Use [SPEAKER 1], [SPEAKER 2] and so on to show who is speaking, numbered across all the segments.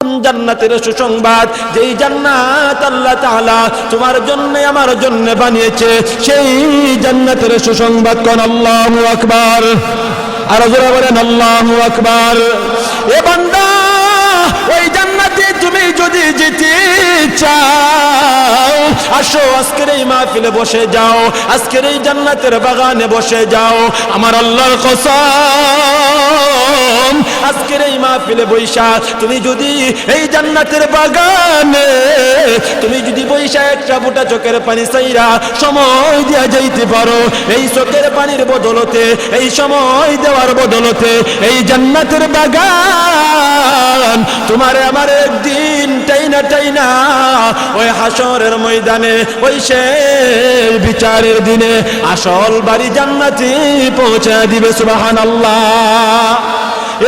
[SPEAKER 1] জান্নাতের সুসংবাদ, যেই জান্নাত আল্লাহ তাআলা তোমার জন্য আমার জন্য বানিয়েছে, সেই জান্নাতের সুসংবাদ কোন আল্লাহু আকবার। আর জোরে বলেন আল্লাহু আকবার। এ বান্দা, ওই জান্নাতে তুমি যদি যেতে চাও, আসো আজকের এই মাহফিলে বসে যাও, আজকের এই জান্নাতের বাগানে বসে যাও। আমার আল্লাহর কসম, আজকের এই মাহফিলে বৈশা তুমি যদি এই জান্নাতের বাগানে তুমি যদি বৈশা একটা ফোঁটা চোখের পানি চাইরা সময় দিয়া যাইতে পারো, এই চোখের পানির বদলতে, এই সময় দেওয়ার বদলতে এই জান্নাতের বাগান তোমারে আমার একদিন টাইনা টাইনা ওই হাসরের ময়দানে, ওই সেই বিচারের দিনে আসল বাড়ি জান্নাতে পৌঁছে দিবে। সুবহানাল্লাহ।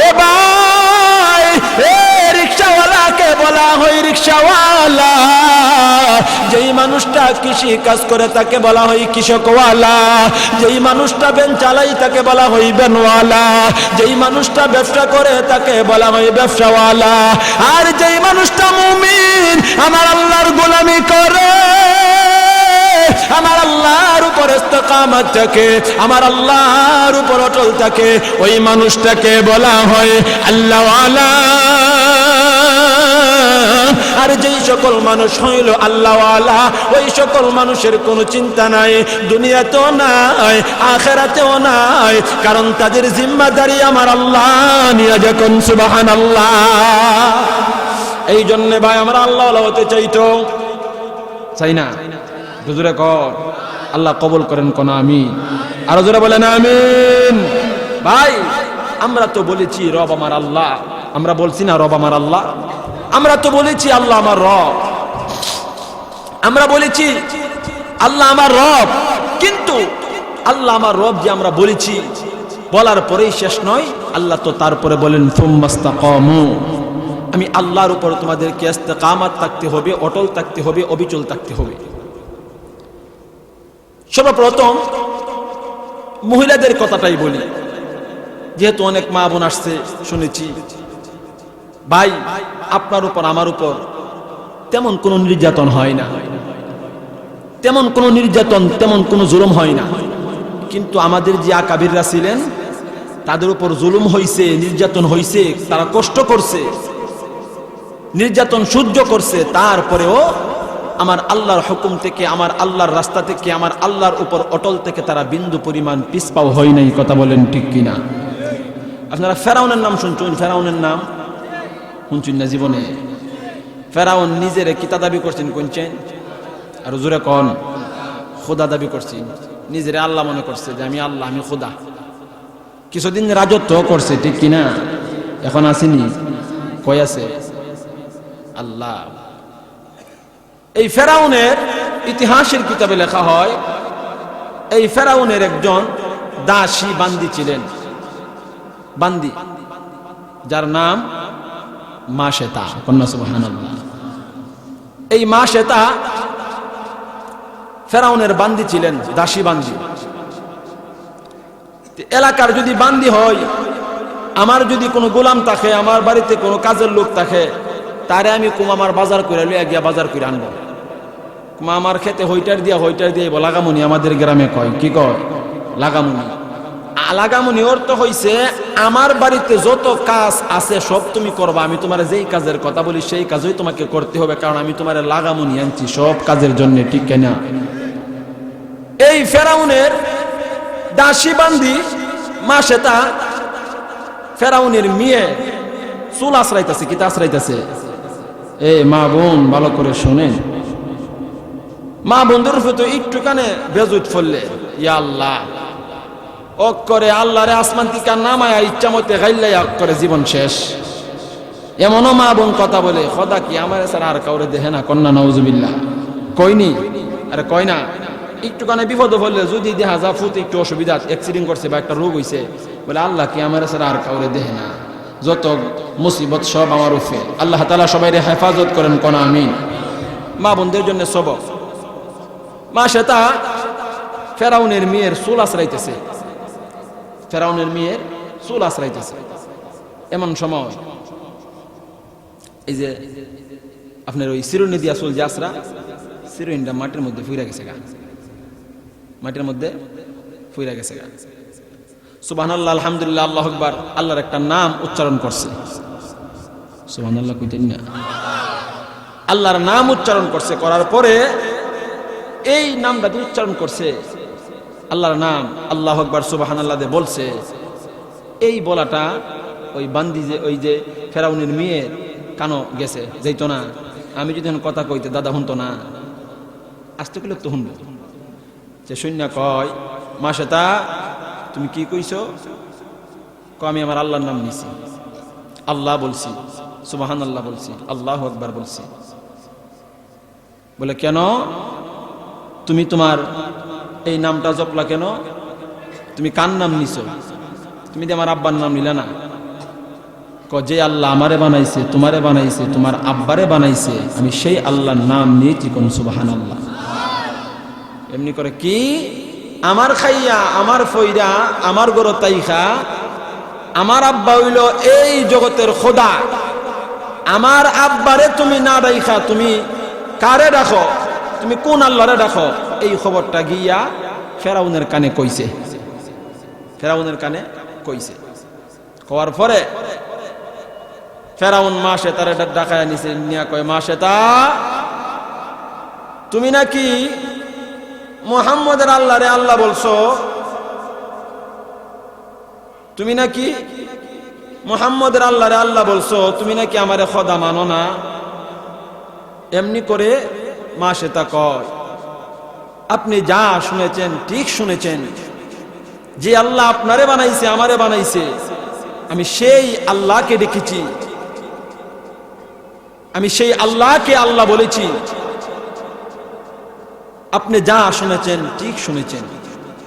[SPEAKER 1] এ ভাই, এ রিকশাওয়ালাকে বলা হয় রিকশাওয়ালা, যেই মানুষটা কৃষি কাজ করে তাকে বলা হয় কৃষকওয়ালা, যেই মানুষটা ভ্যান চালাই তাকে বলা হয় ভ্যানওয়ালা, যেই মানুষটা ব্যবসা করে তাকে বলা হয় ব্যবসাওয়ালা, আর যেই মানুষটা মুমিন আমার আল্লাহর গোলামি করে, আমার আল্লাহর উপর ইস্তেকামত থাকে, আমার আল্লাহর উপর অটল থাকে, ওই মানুষটাকে বলা হয় আল্লাহওয়ালা। আর যেই সকল মানুষ হইল আল্লাহওয়ালা, ওই সকল মানুষের কোনো চিন্তা নাই, দুনিয়াতেও নাই, আখিরাতেও নাই, কারণ তাদের জিম্মাদারি আমার আল্লাহ নিয়ে যখন। সুবহানাল্লাহ। এই জন্য ভাই আমরা আল্লাহওয়ালা হতে চাইতো, চাই না? জোরে কর, আল্লাহ কবুল করেন কোন আমিন। আরো জোরে বলেন আমিন। ভাই, আমরা তো বলেছি রব আমার আল্লাহ, আমরা বলছি না রব আমার আল্লাহ? আমরা তো বলেছি আল্লাহ আমার রব, আমরা বলেছি আল্লাহ আমার রব, কিন্তু আল্লাহ আমার রব যে আমরা বলেছি, বলার পরেই শেষ নয়, আল্লাহ তো তারপরে বলেন সুম্মাস্তাকামু, আমি আল্লাহর উপর তোমাদেরকে ইস্তেকামত থাকতে হবে, অটল থাকতে হবে, অবিচল থাকতে হবে। সর্বপ্রথম মহিলাদের কথাটাই বলি, যেহেতু অনেক মা বোন আসছে শুনেছি। ভাই, আপনার উপর আমার উপর তেমন কোনো নির্যাতন হয় না, তেমন কোনো নির্যাতন, তেমন কোনো জুলুম হয় না, কিন্তু আমাদের যে আকাবিররা ছিলেন তাদের উপর জুলুম হইছে, নির্যাতন হইছে, তারা কষ্ট করছে, নির্যাতন সহ্য করছে, তারপরেও আমার আল্লাহর হুকুম থেকে, আমার আল্লাহর রাস্তা থেকে, আমার আল্লাহর উপর অটল থেকে তারা বিন্দু পরিমাণ পিছপাও হয় নাই। কথা বলেন ঠিক কিনা? আপনারা ফেরাউনের নাম শুনছেন? ফেরাউনের নাম শুনছেন না জীবনে? ফেরাউন নিজের কিতা দাবি করছেন কোনছেন? আর জোরে কোন? খোদা দাবি করছেন, নিজের আল্লাহ মনে করছে যে আমি আল্লাহ, আমি খোদা। কিছুদিন রাজত্ব করছে, ঠিক কিনা? এখন আসেনি? কই আছে? আল্লাহ। এই ফেরাউনের ইতিহাসের কিতাবে লেখা হয়, এই ফেরাউনের একজন দাসী বান্দি ছিলেন, বান্দি, যার নাম মাশেতা। সুবহানাল্লাহ। এই মাশেতা ফেরাউনের বান্দি ছিলেন, দাসী বান্দি। এলাকার যদি বান্দি হয়, আমার যদি কোনো গোলাম থাকে, আমার বাড়িতে কোনো কাজের লোক থাকে, তারে আমি কুমামার বাজার করে লইয়া গিয়া বাজার করে আনবো। কুমামার খেতে হইটার দিয়া লাগামুনি, আমাদের গ্রামে কয়, কি কয়? লাগামুনি। লাগামুনি অর্থ হইছে আমার বাড়িতে যত কাজ আছে সব তুমি করবা, আমি তোমার যেই কাজের কথা বলি সেই কাজই তোমাকে করতে হবে, কারণ আমি তোমার লাগামুনি আনছি সব কাজের জন্য, ঠিক কিনা? এই ফেরাউনের দাসী বান্দি মাশেতা ফেরাউনের মেয়ে চুল আশ্রাইতেছে। কিতা আশ্রাইতেছে? এই মা বোন ভালো করে শোনেন, মা বন্ধুর উপর তো একটুখানে বেজুত ফললে, ইয়া আল্লাহ, ওক করে আল্লাহরে আসমান থেকে নামায়া ইচ্ছা মতে গাইল্লাই অক করে জীবন শেষ। এমনও মা বোন কথা বলে, খোদা কি আমার ছাড়া আর কাউরে দেখে না? কন্যা নাউজুবিল্লাহ। কইনি? আরে কয় না। একটুখানে বিপদ ফললে যদি দেখা যা ফুট একটু অসুবিধা, অ্যাক্সিডেন্ট করছে বা একটা রোগ হইছে, বলে আল্লাহ কি আমার ছাড়া আর কাউরে দেখে না? যত মুসিবত সব আমার উপরে। আল্লাহ তাআলা সবাইরে হেফাজত করেন, কোন আমিন। মা বোনদের জন্য সবক। মাশেতা ফেরাউনের মেয়ের চুল আশ্রাইতেছে, ফেরাউনের মেয়ের চুল আশ্রাইতেছে। এমন সময় এই যে আপনার ওই চিরুনি দিয়া চুল যে আসরা, চিরুনিটা মাটির মধ্যে ফুইরা গেছে গা, মাটির মধ্যে ফুইরা গেছে গা। সুবহানাল্লাহ, আলহামদুলিল্লাহ, আল্লাহু আকবার, আল্লাহর একটা নাম উচ্চারণ করছে। সুবহানাল্লাহ কইতেন না? আল্লাহর নাম উচ্চারণ করছে, করার পরে এই নামটা দিয়ে উচ্চারণ করছে, আল্লাহর নাম আল্লাহু আকবার সুবহানাল্লাহ দিয়ে বলছে। এই বলাটা ওই বান্দি যে ওই যে ফেরাউনের মেয়ে কানো গেছে, যাইতো না। আমি যদি কথা কইতে দাদা শুনতো না, আসতে কইলে তো শুনবো। যে শূন্য কয়, মা শ্বেতা তুমি কি কইছো? আমি আমার আল্লাহর নাম নিছি, আল্লাহ বলছি, সুবহানাল্লাহ বলছি, আল্লাহু আকবার বলছি। বলে কেন তুমি তোমার এই নামটা জপলা কেন? তুমি কার নাম নিছো? তুমি যে আমার আব্বার নাম নিলা না। যে আল্লাহ আমারে বানাইছে, তোমারে বানাইছে, তোমার আব্বারে বানাইছে, আমি সেই আল্লাহর নাম নিয়েছি, কোন সুবহানাল্লাহ। এমনি করে কি আমার খাইয়া আমার ফইরা আমার গরো তাইখা আমার আব্বা হইল এই জগতের খোদা, আমার আব্বারে তুমি না রাইখা তুমি কারে রাখো? তুমি কোন আল্লাহরে রাখো? এই খবরটা গিয়া ফেরাউনের কানে কইছে, ফেরাউনের কানে কইছে। কওয়ার পরে ফেরাউন মা শ্বেতারে ডাকায়া নিছে, নিয়া কয়, মা শ্বেতা তুমি নাকি মুহাম্মদের আল্লাহরে আল্লাহ বলছো? তুমি নাকি মুহাম্মদের আল্লাহরে আল্লাহ বলছো? তুমি নাকি আমারে খোদা মানো না? এমনি করে মা শ্বেতা কয়, আপনি যা শুনেছেন ঠিক শুনেছেন। যে আল্লাহ আপনারে বানাইছে, আমারে বানাইছে, আমি সেই আল্লাহকে দেখেছি, আমি সেই আল্লাহকে আল্লাহ বলেছি। আপনি যা শুনেছেন ঠিক শুনেছেন।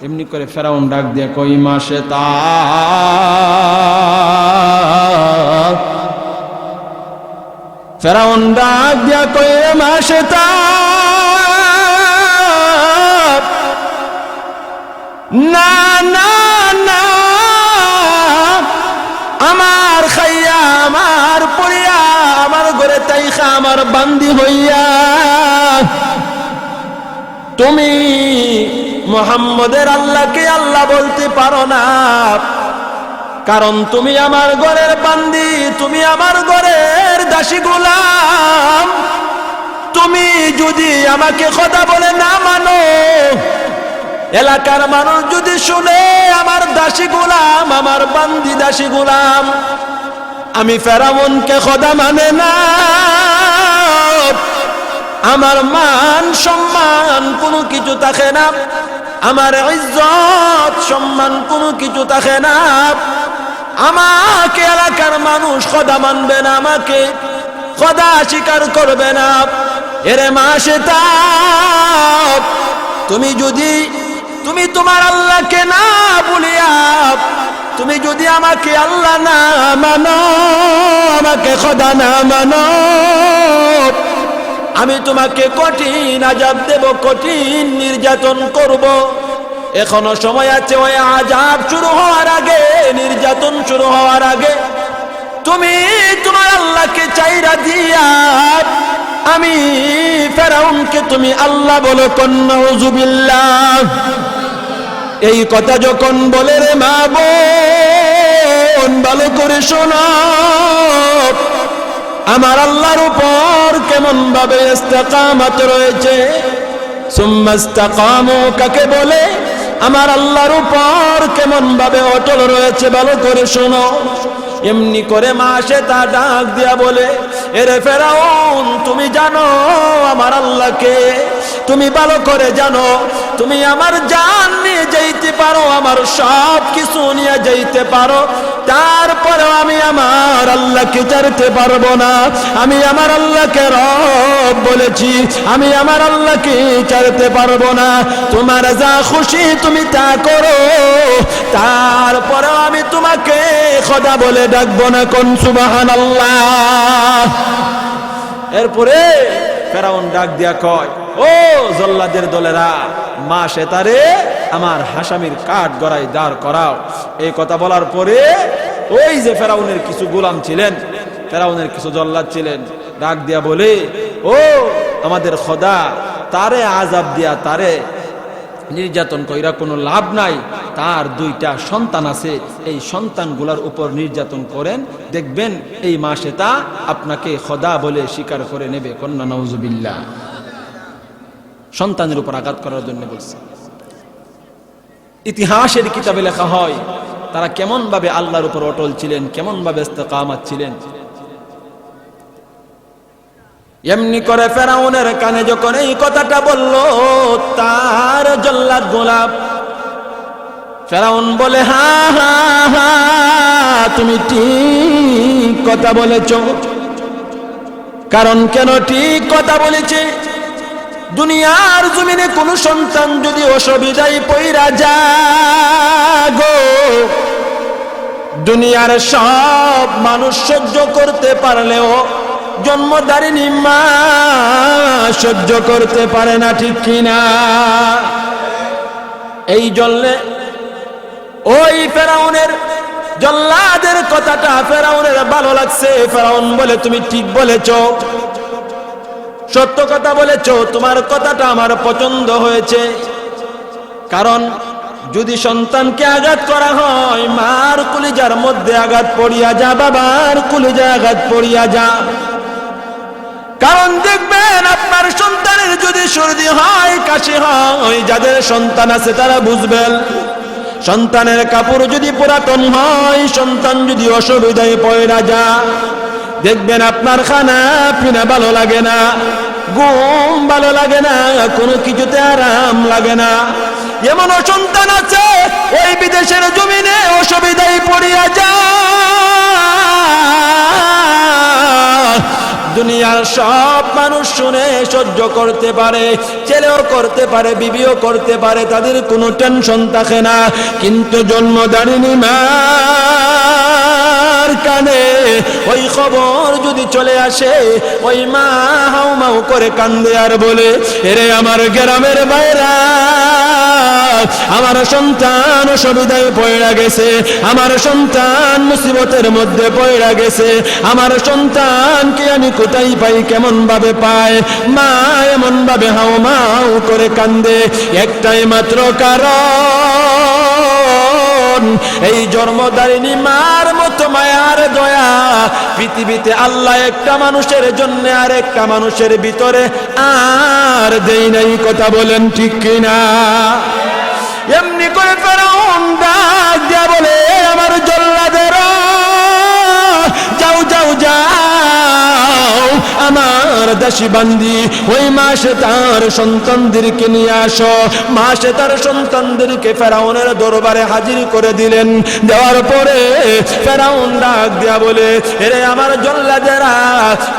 [SPEAKER 1] এমনি করে ফেরাউন ডাক দিয়ে কই, মা শ্বেতা ফেরাউন ডাক দিয়া কই, মা শ্বেতা না না না, আমার খাইয়া আমার পড়িয়া আমার ঘরে তাইখা আমার বান্দি হইয়া তুমি মুহাম্মদের আল্লাহকে আল্লাহ বলতে পারো না, কারণ তুমি আমার ঘরের বান্দি, তুমি আমার ঘরের দাসী গোলাম। তুমি যদি আমাকে খোদা বলে না মানো, এলাকার মানুষ যদি শুনে আমার দাসী গোলাম, আমার বান্দি দাসী গোলাম, আমি ফেরাউনকে খোদা মানে না, আমার মান সম্মান কোনো কিছু থাকে না, আমার ইজ্জত সম্মান কোনো কিছু থাকে না। আমাকে এলাকার মানুষ খোদা মানবে না, আমাকে খোদা স্বীকার করবে না। এরে মা শ্বেতা, তুমি যদি তুমি তোমার আল্লাহকে না বলিয়া তুমি যদি আমাকে আল্লাহ না মানো, আমাকে খোদা না মানো, আমি তোমাকে কঠিন আযাব দেব, কঠিন নির্যাতন করব। এখনো সময় আছে, ওই আযাব শুরু হওয়ার আগে, নির্যাতন শুরু হওয়ার আগে তুমি তোমার আল্লাহকে চাইরা দিয়া আমি ফেরাউনকে তুমি আল্লাহ বলো, নাউযুবিল্লাহ। এই কথা যখন বলে, রে মা বোন ভালো করে শোনো, আমার আল্লাহর উপর কেমন ভাবে ইস্তেকামত রয়েছে। সুম্মা ইস্তাকামু কাকে বলে? আমার আল্লাহর উপর কেমন ভাবে অটল রয়েছে, ভালো করে শোনো। এমনি করে মা শ্বেতা ডাক দিয়া বলে, এরে ফেরাউন, তুমি জানো আমার আল্লাহকে, তুমি ভালো করে জানো। তুমি আমার জান নিয়ে যাইতে পারো, আমার সব কিছু নিয়ে যাইতে পারো, তারপরেও আমি আমার আল্লাহকে ছাড়তে পারবো না। আমি আমার আল্লাহকে রব বলেছি, আমি আমার আল্লাহকে ছাড়তে পারবো না। তোমার যা খুশি তুমি তা করো, তারপরেও আমি তোমাকে খোদা বলে ডাকবো না। কোন সুবহানাল্লাহ। এরপরে ফেরাউন ডাক দিয়া কয়, ও জল্লাদের দলেরা, মা শ্বেতারে আমার হাসামির কাঠ গড়াই দাঁড় করাও। এই কথা বলার পরে ওই যে ফেরাউনের কিছু গোলাম ছিলেন, ফেরাউনের কিছু জল্লাদ ছিলেন, ডাক দিয়া বলে, ও আমাদের খোদা, তারে আযাব দিয়া তারে নির্যাতন কইরা কোনো লাভ নাই, তার 2টা সন্তান আছে, এই সন্তানগুলোর উপর নির্যাতন করেন, দেখবেন এই মাসে তা আপনাকে খোদা বলে স্বীকার করে নেবে। কন্যা নাউজুবিল্লাহ। সন্তানের উপর আঘাত করার জন্য বলছে। ইতিহাসের কিতাবে লেখা হয় তারা কেমন ভাবে আল্লাহর উপর অটল ছিলেন, কেমন ভাবে ইস্তেকামাত ছিলেন। এমনি করে ফেরাউনের কানে যখন এই কথাটা বলল তার জল্লাদ গোলাপ, ফেরাউন বলে, হা হা হা, তুমি ঠিক কথা বলেছ। কারণ কেন ঠিক কথা বলেছে? দুনিয়ার জমিনে কোন সন্তান যদি অসুবিধায় পইরা যাগো, দুনিয়ার সব মানুষ সহ্য করতে পারলেও জন্মধারিণী মা সহ্য করতে পারে না, ঠিক কিনা? এই জন্য ওই ফেরাউনের জল্লাদের কথাটা ফেরাউনের ভালো লাগছে। ফেরাউন বলে, তুমি ঠিক বলেছ, সত্য কথা বলেছ, তোমার কথাটা আমার পছন্দ হয়েছে। কারণ যদি সন্তানকে আঘাত করা হয়, মার কলিজার মধ্যে আঘাত পড়িয়া যা, বাবার কলিজায় আঘাত পড়িয়া যা। কারণ দেখবেন আপনার সন্তানের যদি সর্দি হয়, কাশি হয়, যাদের সন্তান আছে তারা বুঝবেন। সন্তানের কাপড় যদি পুরাতন হয়, সন্তান যদি অসুবিধায় পড়ে যা, দেখবেন আপনার খানা পিনা ভালো লাগে না, ঘুম ভালো লাগে না, কোনো কিছুতে আরাম লাগে না। এমনও সন্তান আছে ওই বিদেশের জমিনে অসুবিধায় পড়িয়া যা, দুনিয়ার সব মানুষ শুনে সহ্য করতে পারে, ছেলেও করতে পারে, বিবিও করতে পারে, তাদের কোনো টেনশন থাকে না। কিন্তু জন্মদারিণী মার কানে ওই খবর যদি চলে আসে, ওই মা হাউমাউ করে কান্দে আর বলে, এরে আমার গ্রামের বাইরা, আমার সন্তান অসুবিধায় পড়ে গেছে, আমার সন্তান মুসিবতের মধ্যে পড়ে গেছে, আমার সন্তানকে আমি কোথায় পাই, কেমন ভাবে পাই? মা এমন ভাবে হাউমাউ করে কান্দে, একটাই মাত্র কারণ, এই জন্মদারিণী মার মতো মায়ার দয়া পৃথিবীতে আল্লাহ একটা মানুষের জন্য আর একটা মানুষের ভিতরে আর দেই নাই। কথা বলেন ঠিক কিনা? এমনি করে ফেরাউন ডাক দিয়া বলে, আমার জল্লাদেরা, যাও যাও যাও, আমার দাসী বান্দি ওই মাসে তার সন্তানদেরকে নিয়ে আসো। মাসে তার সন্তানদেরকে ফেরাউনের দরবারে হাজির করে দিলেন। দেওয়ার পরে ফেরাউন ডাক দিয়া বলে, এরে আমার জল্লাদেরা,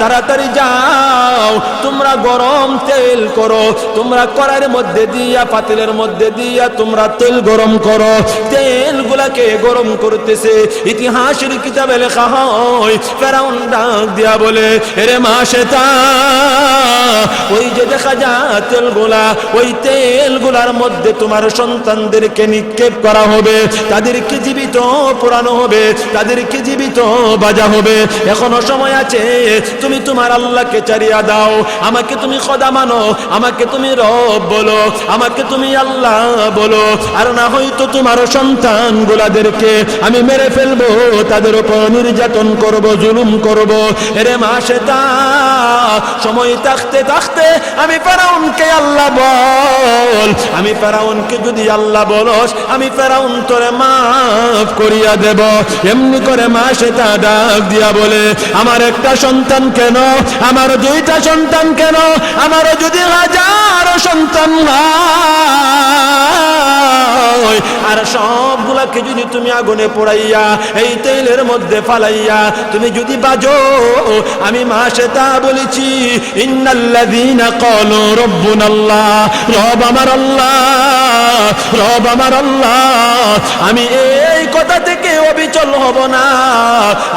[SPEAKER 1] তাড়াতাড়ি যাও, তোমরা গরম তেল করো, তোমরা কড়াইয়ের মধ্যে দিয়া, পাতিলের মধ্যে দিয়া তোমরা তেল গরম করো। তেলগুলাকে গরম করতেছে। ইতিহাসের কিতাবে লেখা হয় ফেরাউন ডাক দিয়া বলে, এরে মাসেতা, ওই যে দেখা যায় তেলগুলা, ওই তেলগুলার মধ্যে তোমার সন্তানদেরকে নিক্ষেপ করা হবে, তাদেরকে জীবিত পোড়ানো হবে, তাদেরকে জীবিত বাজা হবে। এখনো সময় আছে, তুমি তোমার আল্লাহকে চারিয়া দাও, আমাকে তুমি খোদা মানো, আমাকে তুমি রব বলো, আমাকে তুমি আল্লাহ বলো, আর না হয়তো তোমার সন্তান গুলাদেরকে আমি মেরে ফেলবো, তাদের উপর নির্যাতন করব, জুলুম করব। এরে মাসেতা, সময় থাকতে থাকতে আমি ফেরাউনকে আল্লাহ বল, আমি ফেরাউনকে যদি আল্লাহ বলস, আমি ফেরাউন তোরে মাফ করিয়া দেব। এমনি করে মাসেতা ডাক দিয়া বলে, আমার একটা সন্তান কেন, আমার 2টা সন্তান কেন, আমার যদি 1000 সন্তান হয়, আর সবগুলাকে যদি তুমি আগুনে পোড়াইয়া এই তেলের মধ্যে ফালাইয়া তুমি যদি বাজো, আমি মাসেতা বলেছি, ইন্নাল্লাযীনা ক্বালু রাব্বুনাল্লাহ, রব আমার আল্লাহ, রব আমার আল্লাহ, আমি এই কথা থেকে অবিচল হব না,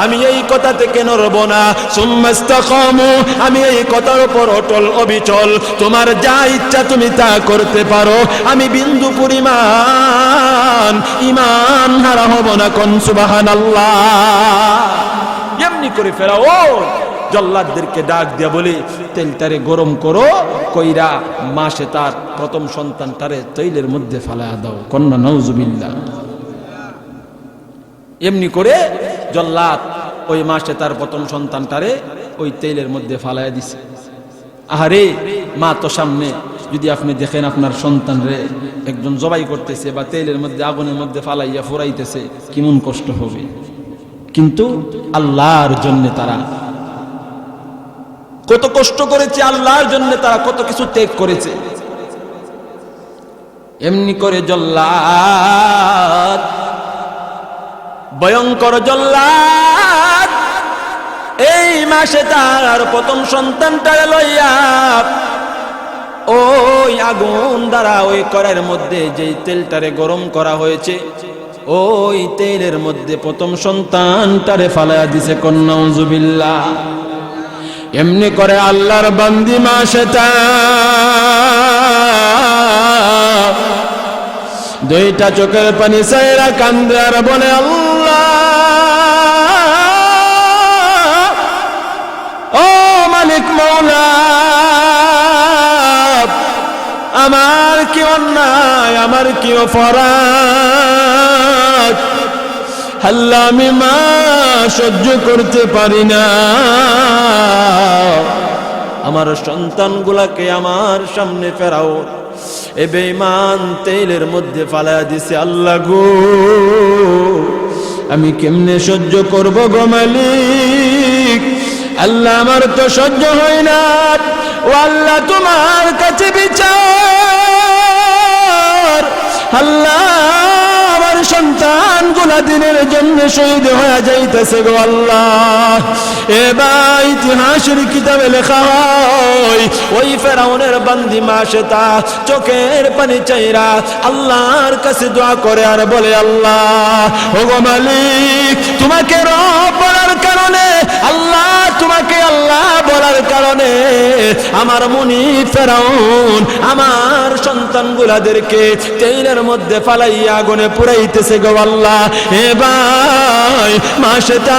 [SPEAKER 1] আমি এই কথা থেকে নড়ব না। সুম্মাস্তাকামু, আমি এই কথার উপর অটল অবিচল, তোমার যা ইচ্ছা তুমি তা করতে পারো, আমি বিন্দু পরিমাণ ঈমান হারা হব না। কোন সুবহানাল্লাহ। এমনি করে ফেরাউন জল্লাদদেরকে ডাক দিয়া বলে তেলটারে গরম করো, কইরা মাসে তার প্রথম সন্তানটারে তৈলের মধ্যে ফালায়া দাও। কন্যা নাউজুবিল্লাহ। এমনি করে জল্লাদ ওই মাসে তার প্রথম সন্তানটারে ওই তেলের মধ্যে ফালায়া দিছে। আহারে মা তো সামনে, যদি আপনি দেখেন আপনার সন্তানরে একজন জবাই করতেছে বা তেলের মধ্যে আগুনের মধ্যে ফালাইয়া ফুরাইতেছে, কেমন কষ্ট হবে। কিন্তু আল্লাহর জন্য তারা কত কষ্ট করেছে, আল্লাহর জন্য তারা কত কিছু ত্যাগ করেছে। এমনি করে জল্লাদ, ভয়ঙ্কর জল্লাদ এই মাসে তার প্রথম সন্তানটারে লইয়া ওই আগুন দ্বারা ওই কড়াইয়ের মধ্যে যেই তেলটারে গরম করা হয়েছে ওই তেলের মধ্যে প্রথম সন্তানটারে ফালায়া দিছে। কন্যা নাউজুবিল্লাহ। এমনি করে আল্লাহর বান্দি মাসে দুইটা চোখের পানি সাইরা কান্দে আর বলে, আল্লাহ ও মালিক মওলা, আমার কি অন্যায়, আমার কি অপরাধ, আল্লাহ আমি মা সহ্য করতে পারি না, আমার সন্তানগুলাকে আমার সামনে ফেরাও। এ বেঈমান তেলের মধ্যে ফালায়া দিছে। আল্লাহ গো, আমি কেমনে সহ্য করব গো মালিক, আল্লাহ আমার তো সহ্য হয় না। ও আল্লাহ তোমার কাছে বিচার, আল্লাহ আমার সন্তানগুলা দিনের জন্য শহীদ হয়ে যাইতেছে গো আল্লাহ। এবার ইতিহাসের কিতাবে লেখা হয় ওই ফেরাউনের বান্দি মাসেতা চোখের পানি চাইরা আল্লাহর কাছে দোয়া করে আর বলে, আল্লাহ ও গো মালিক, তোমাকে রব বলার কারণে, আল্লাহ তোমাকে আল্লাহ বলার কারণে আমার মুনি ফেরাউন আমার সন্তানগুলাদেরকে তেলের মধ্যে ফালাইয়া আগুনে পুরাইতেছে গো আল্লাহ। এবার মাসেতা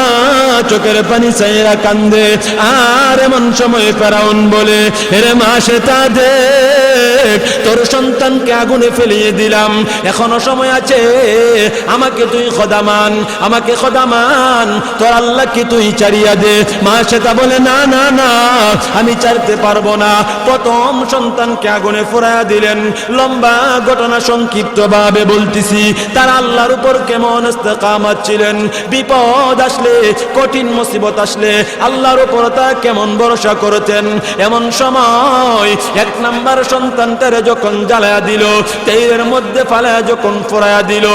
[SPEAKER 1] চোখের পানি চাইরা কান্দে। আর এমন সময় ফেরাউন বলে, এরে মাসেতা দেখ, তোর সন্তানকে আগুনে ফেলিয়ে দিলাম, এখনো সময় আছে, আমাকে তুই খোদা মান, আমাকে খোদা মান, তোর আল্লাহকে তুই ছাড়িয়া দে। মাসেতা বলে, না না না, আমি ছাড়তে পারবো না। প্রথম সন্তানকে আগুনে ফুরাইয়া দিলেন। লম্বা ঘটনা সংক্ষিপ্ত ভাবে বলতেছি, তার আল্লাহর উপর কেমন ইস্তেকামত ছিলেন, বিপদ আসলে, কঠিন মুসিবত আসলে আল্লাহর উপর তা কেমন ভরসা করতেন। এমন সময় এক নাম্বার সন্তানটারে যখন জ্বালায়া দিল, তেলের মধ্যে ফালায়া যখন ফুরাইয়া দিল,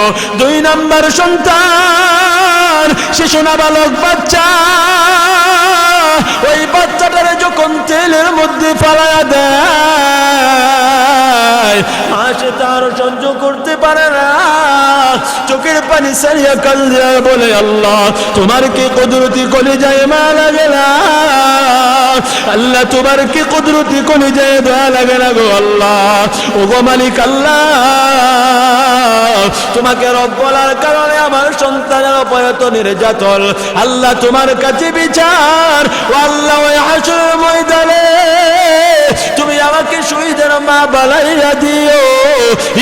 [SPEAKER 1] দুই নাম্বার সন্তান শিশু নাবালক বাচ্চা, ওই বাচ্চাটারে যখন তেলের মধ্যে ফালায়া দেয়, মাসে তার সহ্য করতে পারে না, চোখের পানি সারিয়া কান্দে বলে, আল্লাহ তোমার কি কুদরতি কলিজায় মা লাগে না, আল্লাহ তোমার কি কুদরতি কলিজায় দোয়া লাগে না গো আল্লাহ। ও গো মালিক আল্লাহ, তোমাকে রব বলার কারণে আমার সন্তানের অপয়ত নির্যাতন, আল্লাহ তোমার কাছে বিচার। ও আল্লাহ, ওই হাসরের ময়দানে তুমি আমাকে শহীদের মা বানাইয়া দিও।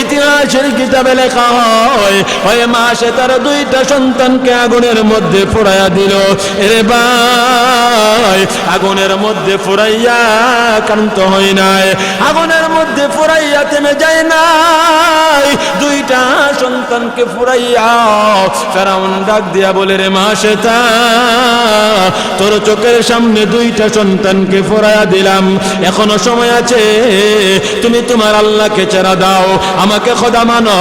[SPEAKER 1] ইতিহাসের কিতাবে লেখা হয় ওই মাসে তার দুইটা সন্তানকে আগুনের মধ্যে ফুরাইয়া দিল। এরে ভাই, আগুনের মধ্যে ফুরাইয়া কান্ত হয় নাই, আগুনের মধ্যে ফুরাইয়া থেমে যায় নাই, দুইটা সন্তানকে ফুরাইয়া ফেরাউন ডাক দিয়া বলে, রে মাসেতা, তোর চোখের সামনে দুইটা সন্তানকে ফুরাইয়া দিলাম, এখনো সময় আছে, তুমি তোমার আল্লাহকে ছেড়ে দাও, আমাকে খোদা মানো,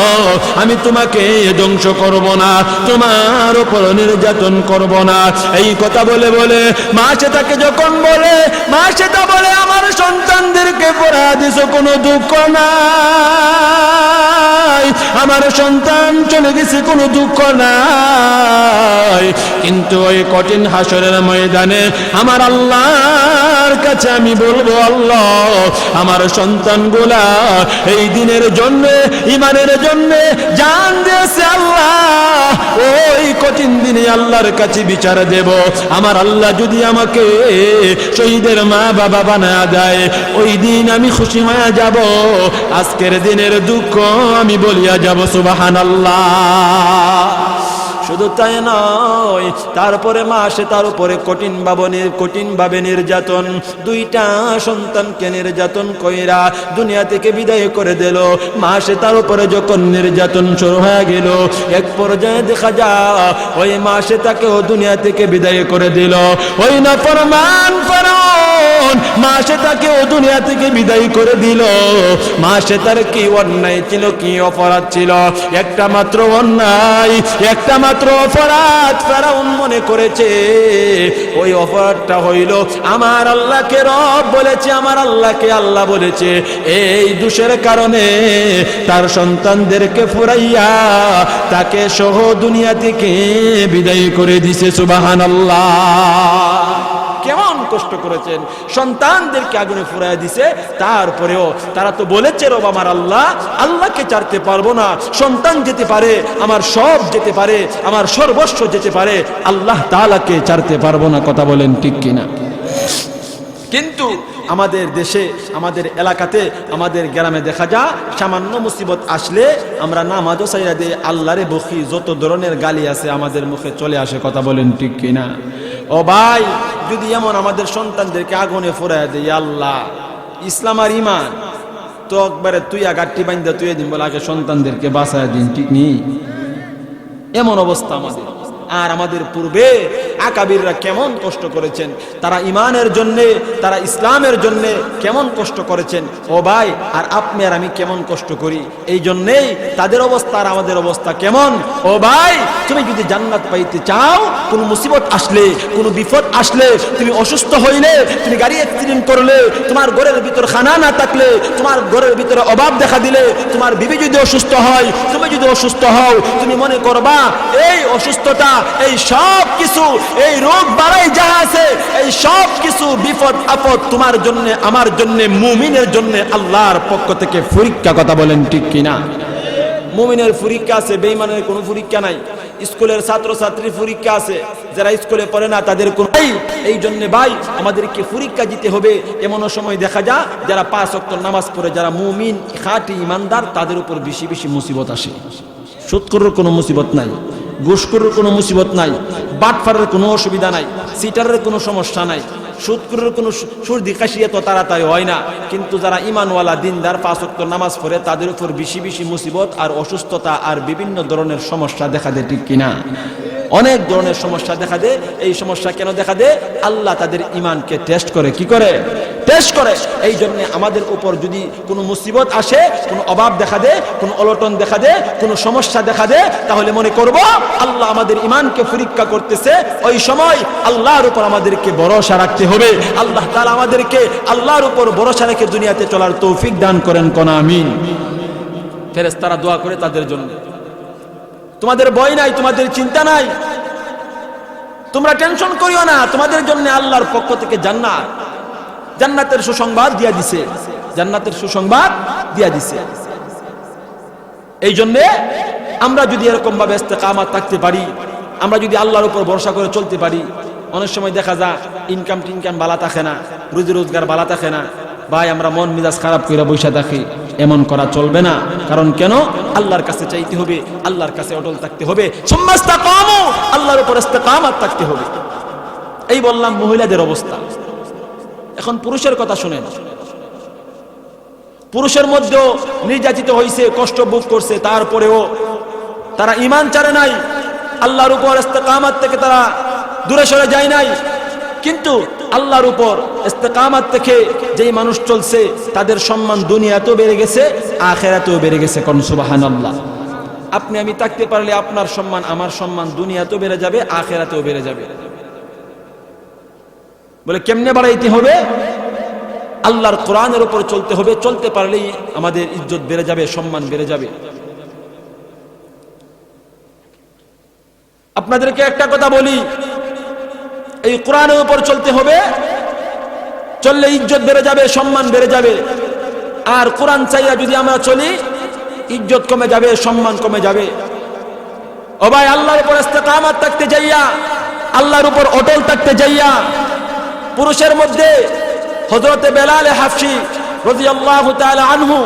[SPEAKER 1] আমি তোমাকে ধ্বংস করব না, তোমার উপর নির্যাতন করব না। এই কথা বলে বলে মাসেতাকে যখন বলে, মাসেতা বলে, আমার সন্তানদেরকে ফুরাইয়া দিছো, কোনো দুঃখ নাই, আমার সন্তান চলে গেছে, কোনো দুঃখ নাই, কিন্তু ওই কঠিন হাসরের ময়দানে আমার আল্লাহর কাছে কাছে আমি বলবো, আল্লাহ আমার সন্তানগুলা এই দিনের জন্য, ইমানের জন্য জান দিয়েছে আল্লাহ, ওই কঠিন দিনে আল্লাহর কাছে বিচার দেব। আমার আল্লাহ যদি আমাকে শহীদের মা বাবা বানায়া দেয়, ওই দিন আমি খুশি হয়ে যাব। আজকের দিনের দুঃখ আমি বলিয়া যাব সুবহানাল্লাহ। শুধু তাই নয়, তারপরে মা আসে, তার উপরে কঠিনভাবে নির্যাতন, দুইটা সন্তানকে নির্যাতন কইরা দুনিয়া থেকে বিদায় করে দিল। মা আসে, তার উপরে যখন নির্যাতন শুরু হয়ে গেল, এক পর্যায়ে দেখা যায় ওই মা আসে তাকেও দুনিয়া থেকে বিদায় করে দিল। ওই নাফরমান ফেরাউন মা আসে তাকেও দুনিয়া থেকে বিদায় করে দিল। মা আসে তার কি অন্যায় ছিল, কি অপরাধ ছিল? একটা মাত্র অন্যায়, একটা মাত্র অপরাধ ফেরাউন মনে করেছে। ওই অপরাধটা হইল আমার আল্লাহকে রব বলেছে, আমার আল্লাহকে আল্লাহ বলেছে। এই দোষের কারণে তার সন্তানদেরকে ফুরাইয়া তাকে সহ দুনিয়া থেকে বিদায় করে দিছে সুবহানাল্লাহ। কেমন কষ্ট করেছেন, সন্তানদেরকে আগুনে ফুরাইয়া দিছে। তারপরেও তারা তো বলেছে রব আমার আল্লাহ, আল্লাহকে ছাড়তে পারবো না। সন্তান যেতে পারে, আমার সব যেতে পারে, আমার সর্বস্ব যেতে পারে, আল্লাহ তাআলাকে ছাড়তে পারবো না। কথা বলেন ঠিক কিনা? কিন্তু আমাদের দেশে, আমাদের এলাকাতে, আমাদের গ্রামে দেখা যায় সামান্য মুসিবত আসলে আমরা নামাজও ছাইরা দিয়ে আল্লাহরে বকি, যত ধরনের গালি আছে আমাদের মুখে চলে আসে। কথা বলেন ঠিক কিনা? ও ভাই, যদি এমন আমাদের সন্তানদেরকে আগুনে ফুরাইয়া দেয়, আল্লাহ ইসলাম আর ইমান তো একবারে তুই গাঠি বাইন্দা তুই দিন, বলে আগে সন্তানদেরকে বাঁচায় দিন, ঠিক নেই? এমন অবস্থা আমাদের। আর আমাদের পূর্বে আকাবিররা কেমন কষ্ট করেছেন, তারা ইমানের জন্যে, তারা ইসলামের জন্যে কেমন কষ্ট করেছেন। ও ভাই, আর আপনি আর আমি কেমন কষ্ট করি। এই জন্যেই তাদের অবস্থা আর আমাদের অবস্থা কেমন। ও ভাই, তুমি যদি জান্নাত পাইতে চাও, কোন মুসিবত আসলে, কোন বিপদ আসলে, তুমি অসুস্থ হইলে, তুমি গাড়ি অ্যাক্সিডেন্ট করলে, তোমার ঘরের ভিতর খানা না থাকলে, তোমার ঘরের ভিতরে অভাব দেখা দিলে, তোমার বিবি যদি অসুস্থ হয়, তুমি যদি অসুস্থ হও, তুমি মনে করবা এই অসুস্থতা, এই সব কিছু, এই রোগ বাড়াই যা আছে, এই সব কিছু বিপদ আপদ তোমার জন্য, আমার জন্য, মুমিনের জন্য আল্লাহর পক্ষ থেকে পরীক্ষা। কথা বলেন ঠিক কিনা? মুমিনের পরীক্ষা আছে, বেঈমানের কোনো পরীক্ষা নাই। স্কুলের ছাত্র ছাত্রীর পরীক্ষা আছে, যারা স্কুলে পড়ে না তাদের কোনো। এই জন্য ভাই আমাদেরকে পরীক্ষা দিতে হবে। এমন সময় দেখা যায় যারা 5 ওয়াক্ত নামাজ পড়ে, যারা মুমিন খাঁটি ইমানদার, তাদের উপর বেশি বেশি মুসিবত আসে। সুদখোরের কোনো মুসিবত নাই, ঘুষখোরের কোনো মুসিবত নাই, বাটফারের কোনো অসুবিধা নাই, সিটারের কোনো সমস্যা নাই, সুদখোরের কোনো সর্দি কাশি এত তাড়াতাড়ি হয় না। কিন্তু যারা ইমানওয়ালা দিনদার 5 ওয়াক্ত নামাজ পড়ে, তাদের উপর বেশি বেশি মুসিবত আর অসুস্থতা আর বিভিন্ন ধরনের সমস্যা দেখা দেয়, ঠিক কিনা? অনেক ধরনের সমস্যা দেখা দেয়। এই সমস্যা কেন দেখা দেয়? আল্লাহ তাদের ইমানকে টেস্ট করে। কি করে? টেস্ট করে। এই জন্য আমাদের উপর যদি কোনো মুসিবত আসে, কোনো অভাব দেখা দেয়, কোনো অনটন দেখা দেয়, কোনো সমস্যা দেখা দেয়, তাহলে মনে করব আল্লাহ আমাদের ইমানকে পরীক্ষা করতেছে। ওই সময় আল্লাহর উপর আমাদেরকে ভরসা রাখতে হবে। আল্লাহ তাআলা আমাদেরকে আল্লাহর উপর ভরসা রেখে দুনিয়াতে চলার তৌফিক দান করেন। কোন আমিন। ফেরেশতারা দোয়া করে তাদের জন্য। তোমাদের ভয় নাই, তোমাদের চিন্তা নাই, তোমরা টেনশন করিও না, তোমাদের জন্য আল্লাহর পক্ষ থেকে জান্নাত, জান্নাতের সুসংবাদ দিয়া দিছে, জান্নাতের সুসংবাদ দিয়া দিছে। এই জন্য আমরা যদি এরকম ভাবে ইস্তেকামাত থাকতে পারি, আমরা যদি আল্লাহর উপর ভরসা করে চলতে পারি, অনেক সময় দেখা যায় ইনকাম টিনকাম বালা থাকে না, রুজি রোজগার বালা থাকে না, ভাই আমরা মন মিজাজ খারাপ করে বসে থাকি। এমন করা চলবে না। কারণ কেন? আল্লাহর কাছে চাইতে হবে, আল্লাহর কাছে অটল থাকতে হবে, সুম্মাস্তাকামু, আল্লাহর উপর ইস্তেকামাত থাকতে হবে। এই বললাম মহিলাদের অবস্থা। এখন পুরুষের কথা শুনেন। পুরুষের মধ্যেও নির্যাতিত হয়েছে, কষ্ট ভোগ করছে, তারপরেও তারা ঈমান ছাড়ে নাই, আল্লাহর উপর ইস্তেকামাত থেকে তারা দূরে সরে যায় নাই। কিন্তু আল্লাহর উপর ইস্তেকামাত থেকে যেই মানুষ চলছে, তাদের সম্মান দুনিয়াতেও বেড়ে গেছে, আখিরাতেও বেড়ে গেছে। কোন সুবহানাল্লাহ। আপনি আমি থাকতে পারলে আপনার সম্মান, আমার সম্মান দুনিয়াতেও বেড়ে যাবে, আখিরাতেও বেড়ে যাবে। বলে কেমনে বাড়াইতে হবে? আল্লাহর কোরআনের উপর চলতে হবে। চলতে পারলেই আমাদের ইজ্জত বেড়ে যাবে, সম্মান বেড়ে যাবে। আপনাদেরকে একটা কথা বলি, এই কোরআনের উপর চলতে হবে, চললে ইজ্জত বেড়ে যাবে, সম্মান বেড়ে যাবে। আর কোরআন চাইয়া যদি আমরা চলি, ইজ্জত কমে যাবে, সম্মান কমে যাবে। ও ভাই, আল্লাহর উপর ইস্তেকামত থাকতে যাইয়া, আল্লাহর উপর অটল থাকতে যাইয়া, পুরুষের মধ্যে হযরতে বেলাল হাফসি রাদিয়াল্লাহু তাআলা আনহু,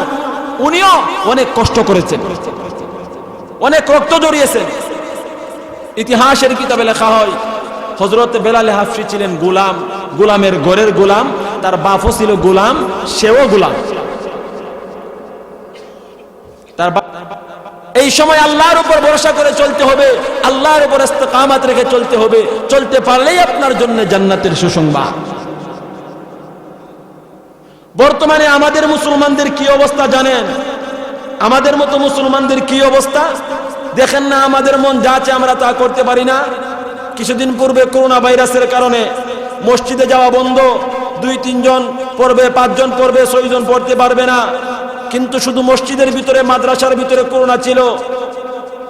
[SPEAKER 1] উনিও অনেক কষ্ট করেছেন, অনেক রক্ত ঝরিয়েছেন। ইতিহাসের কিতাবে লেখা হয় হযরতে বেলাল হাফসি ছিলেন গোলাম, গোলামের ঘরের গোলাম, তার বাপও ছিল গোলাম, সেও গোলাম। তার এই সময় আল্লাহর উপর ভরসা করে চলতে হবে, আল্লাহর উপর ইস্তেকামত রেখে চলতে হবে। চলতে পারলেই আপনার জন্য জান্নাতের সুসংবাদ। বর্তমানে আমাদের মুসলমানদের কি অবস্থা জানেন? আমাদের মতো মুসলমানদের কি অবস্থা দেখেন না। আমাদের মন যা চায় আমরা তা করতে পারি না। কিছুদিন পূর্বে করোনা ভাইরাসের কারণে মসজিদে যাওয়া বন্ধ। 2-3 জন পড়বে, 5 জন পড়বে, 6 জন পড়তে পারবে না। কিন্তু শুধু মসজিদের ভিতরে, মাদ্রাসার ভিতরে করোনা ছিল।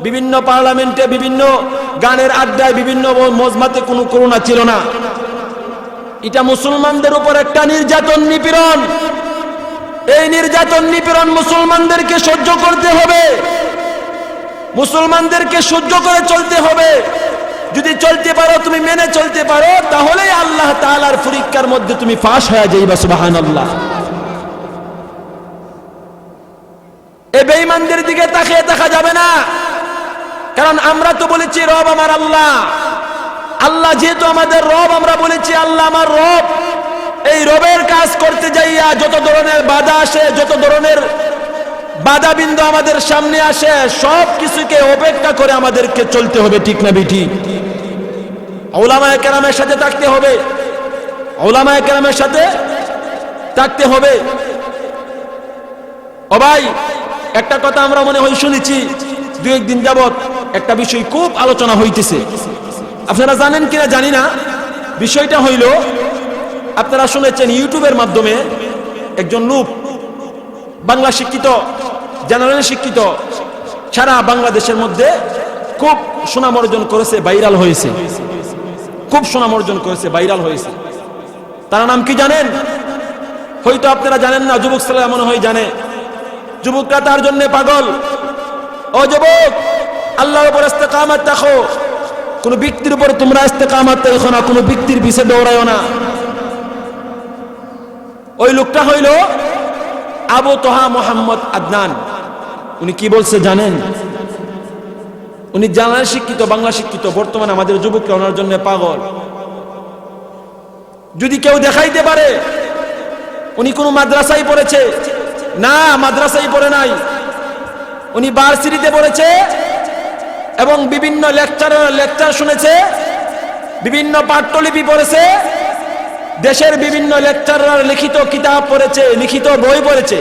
[SPEAKER 1] বিভিন্ন পার্লামেন্টে, বিভিন্ন গানের আড্ডায়, বিভিন্ন মজমাতে কোনো করোনা ছিল না। এটা মুসলমানদের উপর একটা নির্যাতন, নিপীড়ন। এই নির্যাতন, নিপীড়ন মুসলমানদেরকে সহ্য করতে হবে, মুসলমানদেরকে সহ্য করে চলতে হবে। যদি চলতে পারো, তুমি মেনে চলতে পারো, তাহলেই আল্লাহ তাআলার পরীক্ষার মধ্যে তুমি পাস হয়ে যাইবা। সুবহানাল্লাহ। এই বেঈমানদের দিকে তাকিয়ে থাকা যাবে না। কারণ আমরা তো বলেছি রব আমার আল্লাহ। আল্লাহ যেহেতু আমাদের রব, আমরা বলেছি আল্লাহ আমার রব। এই রবের কাজ করতে যাইয়া যত ধরনের বাধা আসে, যত ধরনের বাধা বিন্দু আমাদের সামনে আসে, সব কিছুকে উপেক্ষা করে আমাদেরকে চলতে হবে। ঠিক না বেঠিক? উলামায়ে কেরামের সাথে থাকতে হবে, উলামায়ে কেরামের সাথে থাকতে হবে। ও ভাই, একটা কথা আমরা মনে হয় শুনেছি, 2-1 দিন যাবত একটা বিষয় খুব আলোচনা হইতেছে। আপনারা জানেন কিনা জানি না। বিষয়টা হইল, আপনারা শুনেছেন ইউটিউবের মাধ্যমে একজন লোক, বাংলা শিক্ষিত, জেনারেল শিক্ষিত, সারা বাংলাদেশের মধ্যে খুব সুনাম অর্জন করেছে, ভাইরাল হয়েছে, খুব সুনাম অর্জন করেছে, ভাইরাল হয়েছে। তার নাম কি জানেন? হয়তো আপনারা জানেন না, যুবক ছেলেরা মনে হয় জানে। যুবকরা তার জন্য পাগল। ও যুবক, আল্লাহর উপর ইস্তেকামত রাখো। কোন ব্যক্তির উপর তোমরা ইস্তেকামত রাখো না, কোন ব্যক্তির পিছে দৌড়ায়ও না। ওই লোকটা হইল আবু তোহা মোহাম্মদ আদনান। উনি কি বলছে জানেন? উনি জেনারেল শিক্ষিত, বাংলা শিক্ষিত। বর্তমানে আমাদের যুবকরা ওনার জন্য পাগল। যদি কেউ দেখাইতে পারে উনি কোন মাদ্রাসায় পড়েছে, না, মাদ্রাসায় পড়ে নাই, উনি ভার্সিটিতে পড়েছে এবং বিভিন্ন লেকচার শুনেছে, বিভিন্ন পাঠ্যলিপি পড়েছে, দেশের বিভিন্ন লেকচারার লিখিত কিতাব পড়েছে, লিখিত বই পড়েছে।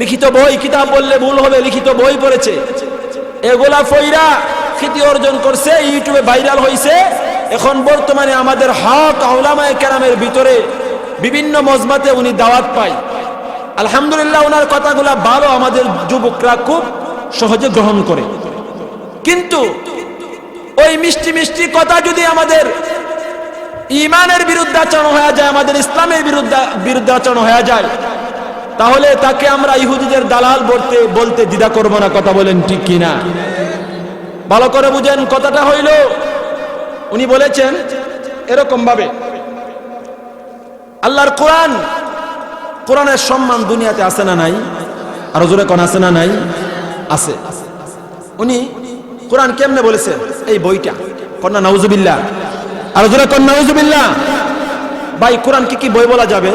[SPEAKER 1] লিখিত বই, কিতাব বললে ভুল হবে, লিখিত বই পড়েছে। এগুলা পড়া খ্যাতি অর্জন করছে, ইউটিউবে ভাইরাল হয়েছে। এখন বর্তমানে আমাদের হক উলামায়ে কেরামের ভিতরে বিভিন্ন মজমাতে উনি দাওয়াত পায়। আলহামদুলিল্লাহ, ওনার কথাগুলা ভালো, আমাদের যুবকরা খুব সহজে গ্রহণ করে। কিন্তু ওই মিষ্টি মিষ্টি কথা যদি আমাদের ইমানের বিরুদ্ধে আচরণ হয়ে যায়, আমাদের ইসলামের বিরুদ্ধে আচরণ হয়ে যায়, তাহলে তাকে আমরা ইহুদিদের দালাল বলতে দ্বিধা করব না। কথা বলেন ঠিক কিনা? ভালো করে বুঝেন কথাটা হইল, উনি বলেছেন এরকম ভাবে, আল্লাহর কোরআনের সম্মান দুনিয়াতে আছে না নাই? আর জোরে কোন আছে না নাই? আছে। উনি কোরআন কেমনে বলেছেন? এই বইটা, কন্যা নাউজুবিল্লাহ। আর জোরে কোন নাউজুবিল্লাহ। ভাই, কোরআন কি বই বলা যাবে?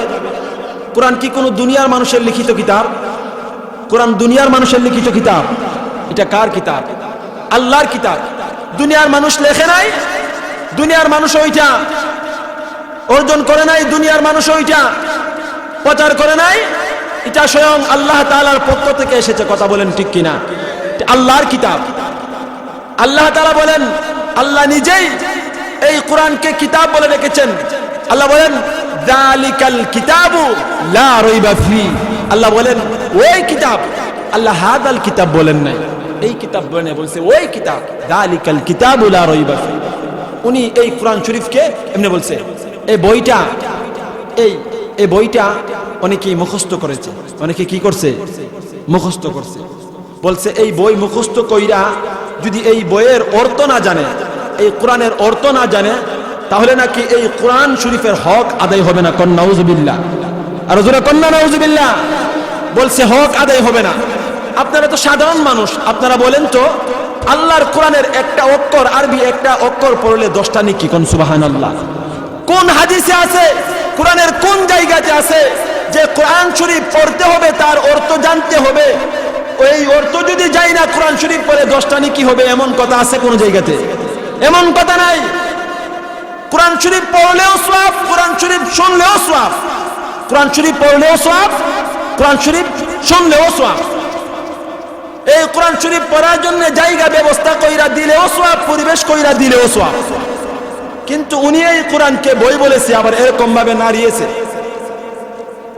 [SPEAKER 1] কোরআন কি কোনো দুনিয়ার মানুষের লিখিত কিতাব? কোরআন দুনিয়ার মানুষের লিখিত কিতাব? এটা কার কিতাব? আল্লাহর কিতাব। দুনিয়ার মানুষ লেখে নাই, দুনিয়ার মানুষ ওইটা অর্জন করে নাই, দুনিয়ার মানুষ ওইটা প্রচার করে নাই। এটা স্বয়ং আল্লাহ তাআলার পক্ষ থেকে এসেছে। কথা বলেন ঠিক কিনা? আল্লাহর কিতাব। আল্লাহ তাআলা বলেন, আল্লাহ নিজেই এই কোরআনকে কিতাব বলে রেখেছেন। আল্লাহ বলেন, যালিকাল কিতাবু লা রাইবা ফি। আল্লাহ বলেন ওই কিতাব। আল্লাহ হাদাল কিতাব বলেন নাই, এই কিতাব বলে বলছে ওই কিতাব, যালিকাল কিতাবু লা রাইবা ফি। উনি এই কোরআন শরীফকে এমনি বলছে, এই বইটা, এই এই বইটা অনেকেই মুখস্থ করেছে, অনেকে কি করছে, মুখস্থ করছে। বলছে এই বই মুখস্থ কইরা যদি এই বইয়ের অর্থ না জানে, এই কোরআনের অর্থ না জানে, তাহলে নাকি এই কোরআন শরীফের হক আদায় হবে না। কন্যা নাউজুবিল্লাহ, আর জোরে কন্যা নাউজুবিল্লাহ। বলছে হক আদায় হবে না। আপনারা তো সাধারণ মানুষ, আপনারা বলেন তো আল্লাহর কোরআনের একটা অক্ষর আরবি একটা অক্ষর পড়লে 10টা নেকি। কোন সুবহানাল্লাহ। কোন হাদিসে আছে, কোরআনের কোন জায়গাতে আছে যে কোরআন শরীফ পড়তে হবে, তার অর্থ জানতে হবে? ওই অর্থ যদি যাই না কোরআন শরীফ পড়ে 10টা নেকি হবে, এমন কথা আছে কোন জায়গাতে? এমন কথা নাই। কোরআন শরীফ পড়লেও সওয়াব, কোরআন শরীফ শুনলেও সওয়াব। কোরআন শরীফ পড়লেও সওয়াব, কোরআন শরীফ শুনলেও সওয়াব। এই কোরআন শরীফ পড়ার জন্য জায়গা ব্যবস্থা কইরা দিলেও সওয়াব, পরিবেশ কইরা দিলেও সওয়াব। কিন্তু উনি এই কোরআনকে বই বলেছে, আবার এরকম ভাবে নাড়িয়েছে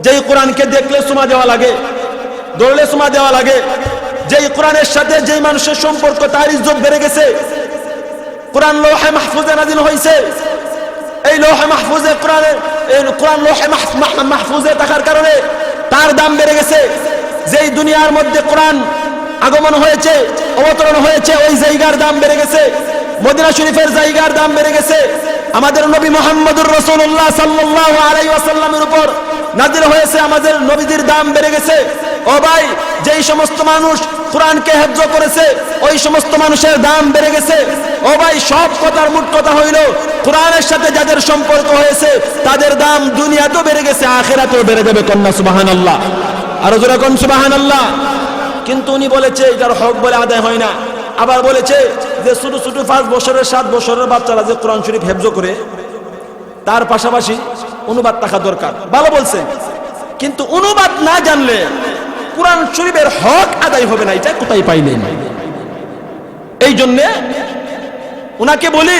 [SPEAKER 1] যেই কোরআনকে দেখলে চুমা দেওয়া লাগে, দৌড়লে চুমা দেওয়া লাগে। যেই কোরআনের সাথে যেই মানুষের সম্পর্ক তার ইজ্জত বেড়ে গেছে। কোরআন লৌহে মাহফুজে নাযিল হয়েছে, এই লৌহে মাহফুজে কোরআন লৌহে মাহফুজে থাকার কারণে তার দাম বেড়ে গেছে। যেই দুনিয়ার মধ্যে কোরআন আগমন হয়েছে, অবতরণ হয়েছে, ওই জায়গার দাম বেড়ে গেছে। মদিনা শরীফের জায়গার দাম বেড়ে গেছে। আমাদের নবী মুহাম্মদুর রাসূলুল্লাহ সাল্লাল্লাহু আলাইহি ওয়াসাল্লামের উপর নাযিল হয়েছে, আমাদের নবীদের দাম বেড়ে গেছে। ও ভাই, যেই সমস্ত মানুষ কোরআনকে হেফজ করেছে ওই সমস্ত মানুষের দাম বেড়ে গেছে। ও ভাই, সব কথার মোট কথা হইল কোরআনের সাথে যাদের সম্পর্ক হয়েছে তাদের দাম দুনিয়াতেও বেড়ে গেছে, আখিরাতেও বেড়ে যাবে। কন্যা সুবহানাল্লাহ, আর জোরে কোন সুবহানাল্লাহ। কিন্তু উনি বলেছে এটার হক বলে আদায় হয় না। আবার বলেছে যে ছোট ছোট 5 বছরের 7 বছরের বাচ্চারা যে কোরআন শরীফ হেফজ করে তার পাশাপাশি অনুবাদ থাকা দরকার। ভালো বলছেন, কিন্তু অনুবাদ না জানলে কোরআন শরীফের হক আদায় হবে না। এটা কোথায় পাইলেন? এই জন্য উনাকে বলি,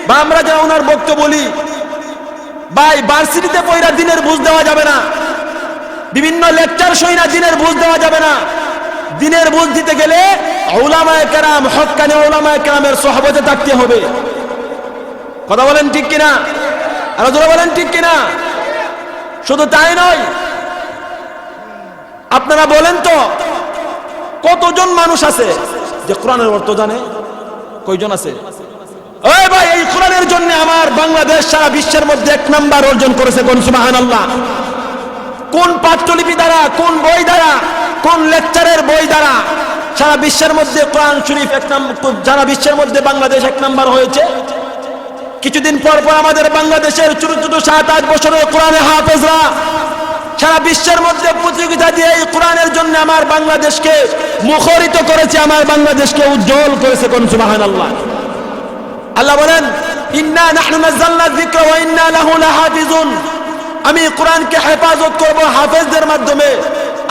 [SPEAKER 1] বা আমরা যারা ওনার বক্তব্য বলি, ভাই ভার্সিটিতে পড়া দিনের বুঝ দেওয়া যাবে না, বিভিন্ন লেকচার সইনা দিনের বুঝ দেওয়া যাবে না। দিনের বুঝ দিতে গেলে উলামায়ে কেরাম, হক্কানি উলামায়ে কেরামের সোহবতে থাকতে হবে। কথা বলেন ঠিক কিনা? আর জোরে বলেন ঠিক কিনা? শুধু তাই নয়, আপনারা বলেন তো কতজন মানুষ আছে যে কোরআনের অর্থ জানে? কয়জন আছে? ওই ভাই, এই কোরআনের জন্য আমার বাংলাদেশ সারা বিশ্বের মধ্যে 1 নাম্বার অর্জন করেছে। কোন সুবহানাল্লাহ। কোন পাঠ্যলিপি দ্বারা, কোন বই দ্বারা, কোন লেকচারের বই দ্বারা সারা বিশ্বের মধ্যে কোরআন শরীফ 1 নাম্বার, সারা বিশ্বের মধ্যে বাংলাদেশ 1 নাম্বার হয়েছে? কিছুদিন পর পর আমাদের বাংলাদেশের ছোট ছোট 7-8 বছরের কোরআনের হাফেজরা সারা বিশ্বের মধ্যে প্রতিযোগিতা দিয়ে এই কোরআনের জন্য আমার বাংলাদেশকে মুখরিত করেছে, আমার বাংলাদেশকে উজ্জ্বল করেছে। কোন সুবহানাল্লাহ। আল্লাহ বলেন, ইন্না নাহনু নাযালনা যিকরা ওয়া ইন্না লাহু লাহাফিজুন। আমি কোরআনকে হেফাজত করব হাফেজদের মাধ্যমে।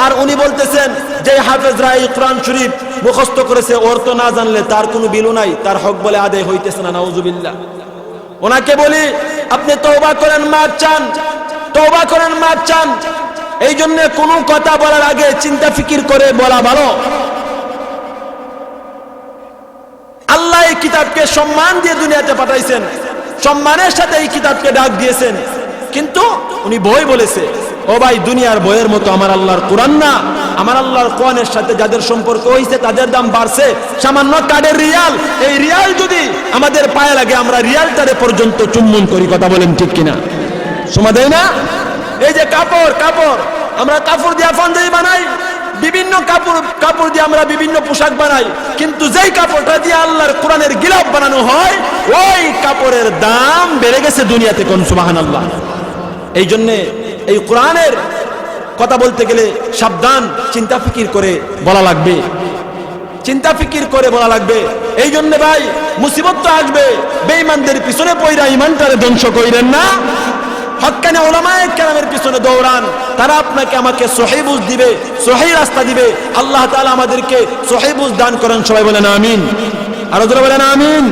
[SPEAKER 1] আর উনি বলতেছেন যে হাফেজরা এই কোরআন শরীফ মুখস্থ করেছে, অর্থ না জানলে তার কোনো বিলু নাই, তার হক বলে আদায় হইতেছে না। নাউজুবিল্লাহ। ওনাকে বলি, আপনি তওবা করেন, মাফ চান, তওবা করেন, মাফ চান। এই জন্য কোনো কথা বলার আগে চিন্তা ফিকির করে বলা ভালো। আল্লাহ এই কিতাবকে সম্মান দিয়ে দুনিয়াতে পাঠাইছেন, সম্মানের সাথে এই কিতাবকে ডাক দিয়েছেন, কিন্তু উনি বই বলেছে। ও ভাই, দুনিয়ার বইয়ের মতো আমার আল্লাহর কোরআন না। আমার আল্লাহর কোরআনের সাথে যাদের সম্পর্ক হয়েছে তাদের দাম বাড়ছে। সামান্য কার্ডের রিয়াল, এই রিয়াল যদি আমাদের পায়ে লাগে আমরা রিয়ালটারে পর্যন্ত চুম্বন করি। কথা বলেন ঠিক কিনা? সময় দেয় না? এই যে কাপড়, আমরা কাপড় দিয়ে পাঞ্জাবি বানাই, বিভিন্ন কাপড় দিয়ে আমরা বিভিন্ন পোশাক বানাই, কিন্তু যেই কাপড়টা দিয়ে আল্লাহর কোরআনের গিলাফ বানানো হয় ওই কাপড়ের দাম বেড়ে গেছে দুনিয়াতে। কোন সুবহানাল্লাহ। এই জন্যে এই কোরআনের কথা বলতে গেলে সাবধান, চিন্তা ফিকির করে বলা লাগবে, চিন্তা ফিকির করে বলা লাগবে। এই জন্য ভাই, মুসিবত তো আসবে। বেঈমানদের পিছনে পয়রা ঈমানটারে ধ্বংস কইরেন না। হক্কানি উলামায়ে কেরামের পিছনে দৌড়ান, তারা আপনাকে আমাকে সহিহ বুঝ দিবে, সহিহ রাস্তা দিবে। আল্লাহ তাআলা আমাদেরকে সহিহ বুঝ দান করেন। সবাই বলেন আমিন, আর জোরে বলেন আমিন।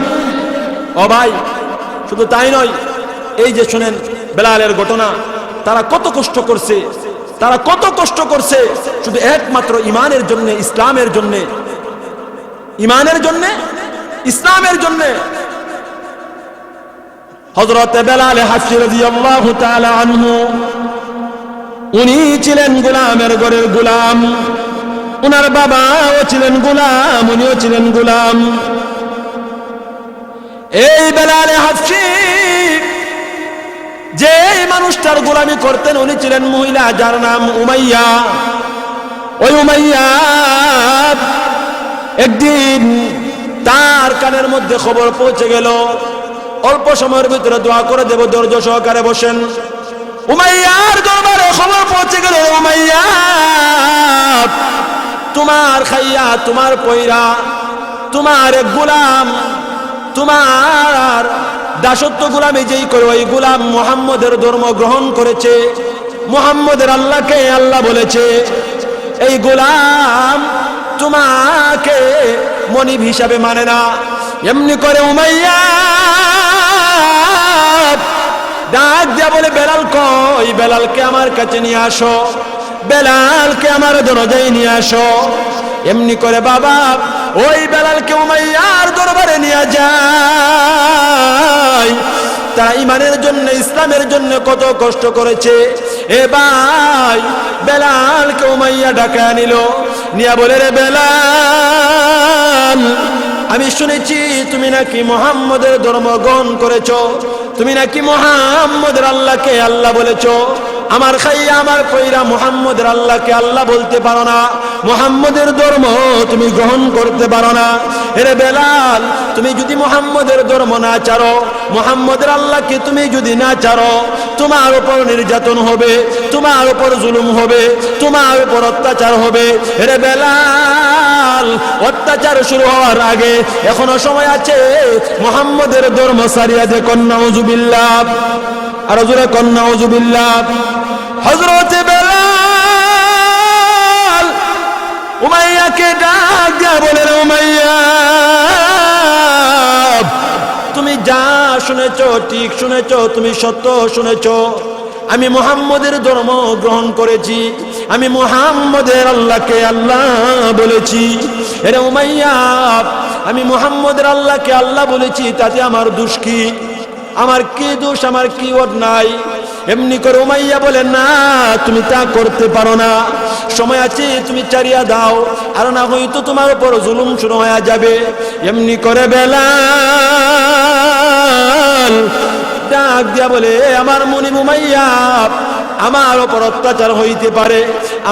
[SPEAKER 1] ও ভাই, শুধু তাই নয়, এই যে শুনেন বেলালের ঘটনা, তারা কত কষ্ট করছে, তারা কত কষ্ট করছে শুধু একমাত্র ইমানের জন্য, ইসলামের জন্য, ইমানের জন্য, ইসলামের জন্য। হযরত বেলাল হাফসি রাদিয়াল্লাহু তাআলা আনহু উনি ছিলেন গোলামের ঘরের গোলাম, উনার বাবাও ছিলেন গোলাম, উনিও ছিলেন গোলাম। এই বেলালে হাফসি যে মানুষটার গোলামি করতেন উনি ছিলেন মহিলা, যার নাম উমাইয়া। ওই উমাইয়া একদিন তার কানের মধ্যে খবর পৌঁছে গেল, অল্প সময়ের ভিতরে দোয়া করে দেব, ধৈর্য সহকারে বসেন। উমাইয়ার দরবারে খবর পৌঁছে গেল, উমাইয়া তোমার খাইয়া, তোমার পয়রা, তোমার এক গোলাম, তোমার দাসত্ব গোলামি যেই করে ওই গোলাম মুহাম্মদের ধর্ম গ্রহণ করেছে, মুহাম্মদের আল্লাহকে আল্লাহ বলেছে। এই গোলাম তোমাকে মনিব হিসাবে মানে না। এমনি করে উমাইয়া ডাক দিয়া বলে, বেলাল কই? বেলালকে আমার কাছে নিয়ে আসো, বেলালকে আমার দরজায় নিয়ে আসো। এমনি করে বাবা ওই বেলালকে উমাইয়ার দরবারে নিয়ে যায়। তারা ইমানের জন্য, ইসলামের জন্য কত কষ্ট করেছে। এ ভাই, বেলালকে উমাইয়া ডাকা নিল, নিয়া বলে, রে বেলাল, আমি শুনেছি তুমি নাকি মুহাম্মদের ধর্ম গ্রহণ করেছো, তুমি নাকি মুহাম্মদের আল্লাহকে আল্লাহ বলেছো। আমার খাইয়া, আমার কইরা মুহাম্মদের আল্লাহকে আল্লাহ বলতে পারো না, মুহাম্মদের ধর্ম তুমি গ্রহণ করতে পারো না। রে বেলাল, তুমি যদি মুহাম্মদের ধর্ম না ছাড়ো, মুহাম্মদের আল্লাহকে তুমি যদি না ছাড়ো, তোমার উপর নির্যাতন হবে, তোমার উপর জুলুম হবে, তোমার উপর অত্যাচার হবে। রে বেলাল, অত্যাচার শুরু হওয়ার আগে এখনো সময় আছে, মুহাম্মদের ধর্ম সারিয়া দে। কন্যা উজুবিল্লাহ, আর জোরে কন্যা উজুবিল্লাহ। হযরতে বেলাল উমাইয়াকে ডাক দিয়া বলে, উমাইয়া, তুমি যা শুনেছ ঠিক শুনেছ, তুমি সত্য শুনেছ। আমি মুহাম্মদের ধর্ম গ্রহণ করেছি, আমি মুহাম্মদের আল্লাহকে আল্লাহ বলেছি। এরে উমাইয়া, আমি মুহাম্মদের আল্লাহকে আল্লাহ বলেছি, তাতে আমার দোষ কি? আমার কি দোষ? আমার কি অন্যায়? এমনি করে উমাইয়া বলে, না, তুমি তা করতে পারো না, সময় আছে, তুমি ছাড়িয়া দাও, আর না হয়তো তোমার উপর জুলুম শুরু হয়ে যাবে। এমনি করে বেলাল ডাক দিয়া বলে, আমার মনিব উমাইয়া, আমার উপর অত্যাচার হইতে পারে,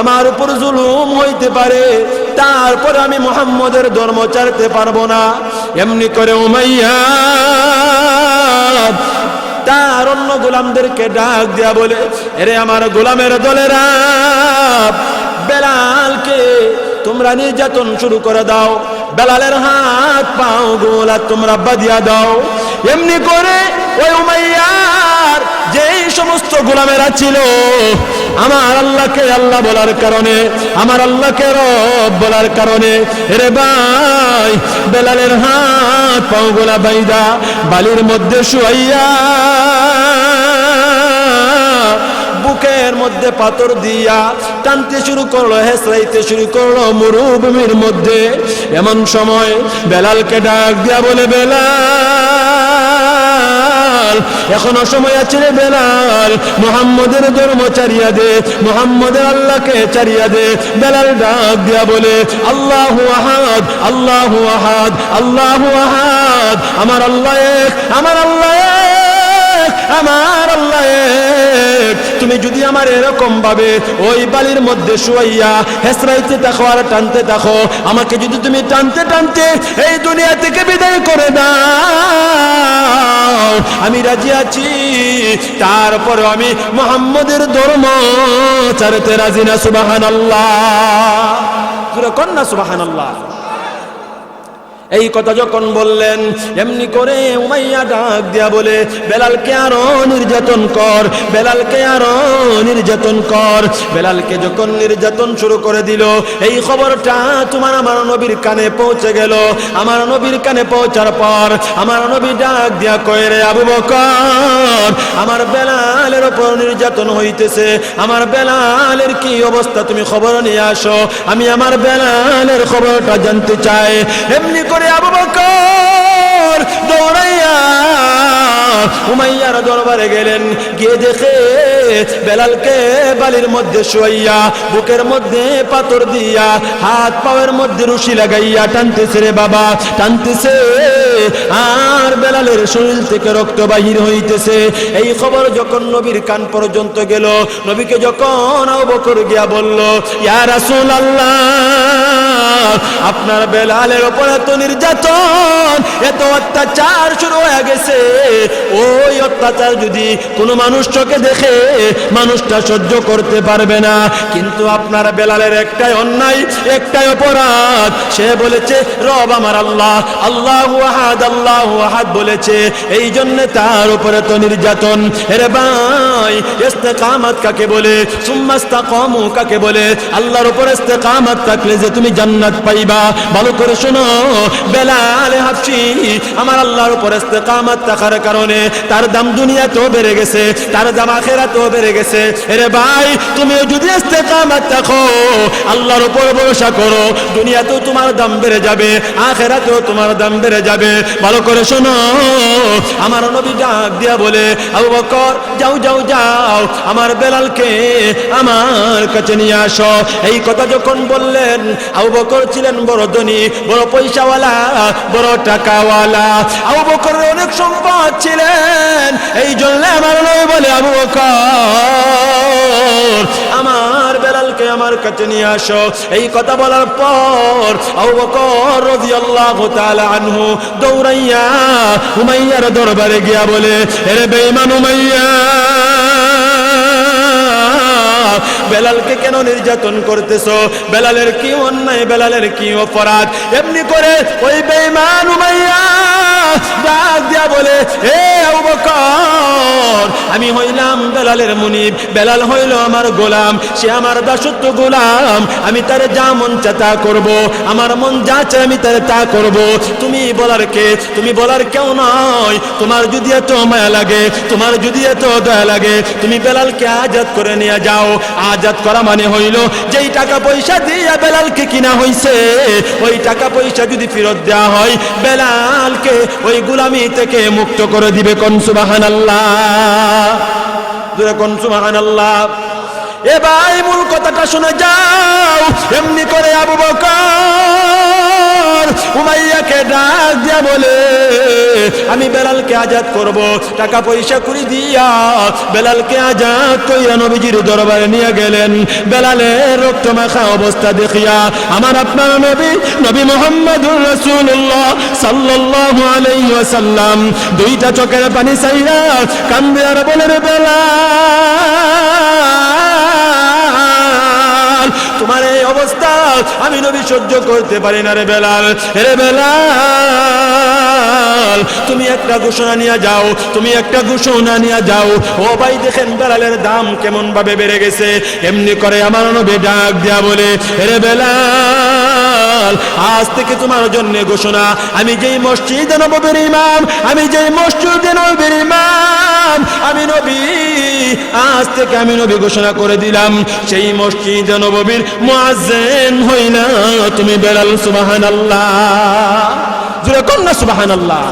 [SPEAKER 1] আমার উপর জুলুম হইতে পারে, তারপর আমি মুহাম্মদের ধর্ম ছাড়তে পারবো না। এমনি করে উমাইয়া তার অন্য গোলামদেরকে ডাক দিয়া বলে, এরে আমার গোলামের দলেরা, বেলালকে তোমরা নির্যাতন শুরু করে দাও, বেলালের হাত পাও গোলা তোমরা বাঁধিয়া দাও। এমনি করে ওই উমাইয়ার যেই সমস্ত গোলামেরা ছিল, আমার আল্লাহকে আল্লাহ বলার কারণে, আমার আল্লাহকে রব বলার কারণে, এরে ভাই, বেলালের হাত পাও গোলা বাইদা বালির মধ্যে শুয়াইয়া, বুকের মধ্যে পাথর দিয়া টানতে শুরু করলো, হেসরাইতে শুরু করলো মরুভূমির মধ্যে। এমন সময় বেলালকে ডাক দিয়া বলে, বেলাল, এখনো সময় আছে রে বেলাল, মুহাম্মদের ধর্ম ছাড়িয়া দে, মুহাম্মদের আল্লাহকে ছাড়িয়া দে। বেলাল ডাক দিয়া বলে, আল্লাহু আহাদ, আল্লাহু আহাদ, আল্লাহু আহাদ, আমার আল্লাহ এক, আমার আল্লাহ এক, আমার আল্লাহ এক। তুমি যদি আমার এরকম ভাবে ওই বালির মধ্যে শুয়াইয়া হেসরাইতে থাকো আর টানতে থাকো, আমাকে যদি তুমি টানতে টানতে এই দুনিয়া থেকে বিদায় করে দাও, আমি রাজি আছি, তারপর আমি মুহাম্মদের ধর্ম ছাড়তে রাজি না। সুবহানাল্লাহ, জোরে কন্যা সুবহানাল্লাহ। এই কথা যখন বললেন, এমনি করে উমাইয়া ডাক দিয়া বলে, বেলালকে আরো নির্যাতন কর, বেলালকে আরো নির্যাতন কর। বেলালকে যখন নির্যাতন শুরু করে দিল, এই খবরটা তোমার আমার নবীর কানে পৌঁছে গেল। আমার নবীর কানে পৌঁছার পর আমার নবী ডাক দিয়া কয়, রে আবু বকর, আমার বেলালের উপর নির্যাতন হইতেছে, আমার বেলালের কি অবস্থা তুমি খবর নিয়ে আসো, আমি আমার বেলালের খবরটা জানতে চাই। এমনি করে আবু বকর দৌড়াইয়া উমাইয়ার দরবারে গেলেন, গিয়ে দেখে বেলালকে বালির মধ্যে শুয়াইয়া বুকের মধ্যে পাথর দিয়া হাত পায়ের মধ্যে রশি লাগাইয়া টানতেছে রে বাবা, টানতেছে, আর বেলালের শরীর থেকে রক্ত বাহির হইতেছে। এই খবর যখন নবীর কান পর্যন্ত গেল, নবীকে যখন আবু বকর গিয়া বলল, ইয়া রাসূলুল্লাহ, আপনার বেলালের উপর এত নির্যাতন, এত অত্যাচার শুরু হয়ে গেছে, ওই অত্যাচার যদি কোনো মানুষ চোখে দেখে মানুষটা সহ্য করতে পারবে না, কিন্তু আপনার বেলালের একটাই অন্যায়, একটাই অপরাধ, সে বলেছে রব আমার আল্লাহ, আল্লাহু আহাদ, আল্লাহু আহাদ বলেছে, এই জন্য তার উপরে তো নির্যাতন। আরে ভাই, ইস্তেকামত কাকে বলে, সুম্মা ইস্তাকামু কাকে বলে? আল্লাহর উপর ইস্তেকামত থাকলে যে তুমি জান্নাত পাইবা। ভালো করে শোনো, বেলাল হাবশী আমার আল্লাহর উপর ইস্তেকামত থাকার কারণে তার দাম দুনিয়াতেও বেড়ে গেছে, তার দাম আখিরাতেও বেড়ে গেছে। আরে ভাই, তুমিও যদি ইস্তেকামত থাকো, আল্লাহর উপর ভরসা করো, দুনিয়াতেও তোমার দাম বেড়ে যাবে, আখিরাতেও তোমার দাম বেড়ে যাবে। ভালো করে শোনো, আমার নবী ডাক দিয়া বলে, আবু বকর যাও যাও যাও, আমার বেলালকে আমার কাছে নিয়ে আসো। এই কথা যখন বললেন, আবু বকর ছিলেন বড় ধনী, বড় পয়সাওয়ালা, বড় টাকাওয়ালা, আবু বকরের অনেক সম্পদ ছিলেন। এই জন্য আমার নবী বলে, আবু বকর আমার বেলালকে আমার কাছে নিয়ে আসো। এই কথা বলার পর আবু বকর রাদিয়াল্লাহু তাআলা আনহু দৌড়াইয়া উমাইয়ার দরবারে গিয়া বলে, আরে বেঈমান উমাইয়া, বেলালকে কেন নির্যাতন করতেছো? বেলালের কি অন্যায়, বেলালের কি অপরাধ? এমনি করে ওই বেঈমান উমাইয়া ডাক দিয়া বলে, হে আবু বকর, আমি হইলাম বেলালের মুনিব, বেলাল হইল আমার গোলাম, সে আমার দাসত্ব গোলাম, আমি তার যা মন চা তা করবো, আমার মন যা চায় আমি তার তা করবো। তুমি বলার কে? তুমি বলার কেউ নয়। তোমার যদি এত মায়া লাগে, তোমার যদি এত দয়া লাগে, তুমি বেলালকে আজাদ করে নিয়ে যাও। আজাদ করা মানে হইল যেই টাকা পয়সা দিয়া বেলালকে কিনা হইছে, ওই টাকা পয়সা যদি ফেরত দেওয়া হয়, বেলালকে ওই গোলামি থেকে মুক্ত করে দিবে। কোন সুবহানাল্লাহ, জোরে কোন সুবহানাল্লাহ। এ ভাই, মূল কথাটা শুনে যাও। এমনি করে আবু বকর উমাইয়াকে ডাক দিয়া বলে, আমি বেলালকে আজাদ করব। টাকা পয়সা করে দিয়া বেলালকে আজাদ কইরা নবীজির দরবারে নিয়ে গেলেন। বেলালের রক্ত মাখা অবস্থা দেখিয়া আমার আপনার নবী, নবী মুহাম্মদুর রাসূলুল্লাহ সাল্লাল্লাহু আলাইহি ওয়াসাল্লাম দুইটা চোখের পানি ছাইরা কান্দে আর বলে, রে বেলাল, তোমার এই অবস্থা আমি নবী সহ্য করতে পারি না রে বেলাল। রে বেলাল, তুমি একটা ঘোষণা নিয়ে যাও, তুমি একটা ঘোষণা নিয়ে যাও। ও ভাই, দেখেন বেলালের দাম কেমন ভাবে বেড়ে গেছে। এমনি করে আমার নবী ডাক দিয়া বলে, রে বেলাল, আজ থেকে তোমার জন্য ঘোষণা, আমি যেই মসজিদে নববীর ইমাম, আমি যেই মসজিদে নববীর ইমাম, আমি নবী, আজ থেকে আমি নবী ঘোষণা করে দিলাম, সেই মসজিদে নববীর মুয়াজ্জিন হইনা তুমি বেলাল। সুবহানাল্লাহ, জোরে কোন না সুবহানাল্লাহ।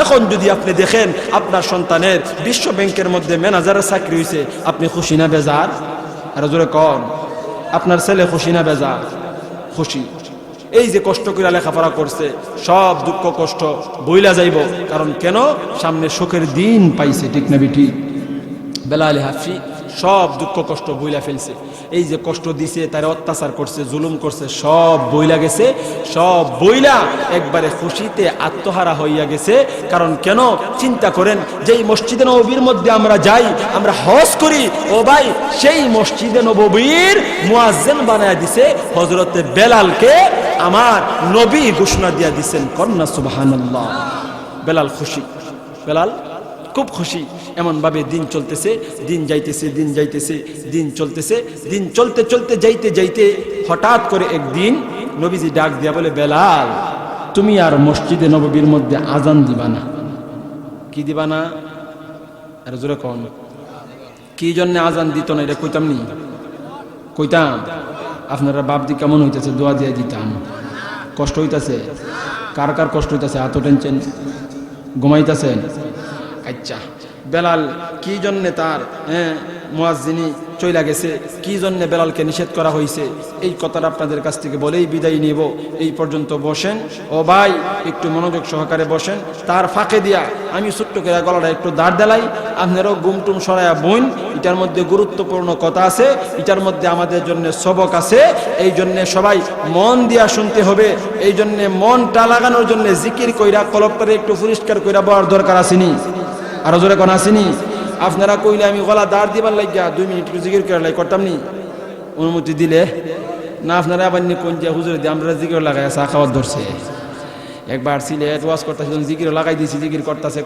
[SPEAKER 1] এখন যদি আপনি দেখেন আপনার সন্তানের বিশ্ব ব্যাংকের মধ্যে ম্যানেজারের চাকরি হয়েছে, আপনি খুশি না বেজার? আর জোরে কোন, আপনার ছেলে খুশি না বেজার? খুশি। এই যে কষ্ট করে লেখাপড়া করছে, সব দুঃখ কষ্ট বইলা যাইব। কারণ কেন? সামনে সুখের দিন পাইছে। ঠিক না বেটি? বেলাল হাবশী সব দুঃখ কষ্ট বইলা ফেলছে। এই যে কষ্ট দিছে, তারা অত্যাচার করছে, জুলুম করছে, সব বইলা গেছে, সব বইলা একবারে খুশিতে আত্মহারা হইয়া গেছে। কারণ কেন? চিন্তা করেন, যেই মসজিদে নববীর মধ্যে আমরা যাই, আমরা হজ করি, ও ভাই, সেই মসজিদে নববীর মুয়াজ্জিন বানায় দিছে হযরতে বেলালকে। আমার নবী ঘোষণা দিয়া দিছেন, কন্যা সুবহানাল্লাহ। বেলাল খুশি, বেলাল খুব খুশি। এমন ভাবে দিন চলতেছে, দিন যাইতেছে, দিন যাইতেছে, দিন চলতেছে, দিন চলতে চলতে যাইতে যাইতে হঠাৎ করে একদিন নবীজি ডাক দিয়া বলে, বেলাল, তুমি আর মসজিদে নববীর মধ্যে আজান দিবা না। কি দিবা না? আর জোরে কোন, কি জন্য আজান দিত না? এটা কইতাম নি? কইতাম। আপনারা বাপ দি কেমন হইতেছে? দোয়া দিয়ে দিতাম। কষ্ট হইতেছে? কার কার কষ্ট হইতেছে? হাত টেনছেন, ঘুমাইতেছেন? আচ্ছা, বেলাল কি জন্যে তার মুয়াজ্জিনি চইলা গেছে, কি জন্য বেলালকে নিষেধ করা হয়েছে, এই কথাটা আপনাদের কাছ থেকে বলেই বিদায় নিব। এই পর্যন্ত বসেন ও ভাই, একটু মনোযোগ সহকারে বসেন। তার ফাঁকে দিয়া আমি ছোট্ট করে গলাটা একটু দাঁড় দেলাই, আপনারাও গুমটুম সরাইয়া বইন। এটার মধ্যে গুরুত্বপূর্ণ কথা আছে, এটার মধ্যে আমাদের জন্য সবক আছে। এই জন্যে সবাই মন দিয়া শুনতে হবে। এই জন্যে মনটা লাগানোর জন্য জিকির কইরা কলবটারে একটু পরিষ্কার কইরা বলার দরকার আসেনি? আরো জোরে কোন আসেনি? আপনারা কইলে আমি গলা দাঁড় দিবার লাগিয়া 2 মিনিট একটু জিকির করে লাই করতাম নি? অনুমতি দিলে না আপনারা আবার নি কোন যে হুজুর দিয়ে আমরা জিকির লাগাই চা খাওয়ার ধরছে। একবার সিলেট ওয়াজ করতেছে, জিকির লাগাই দিয়েছি, জিকির করতেছে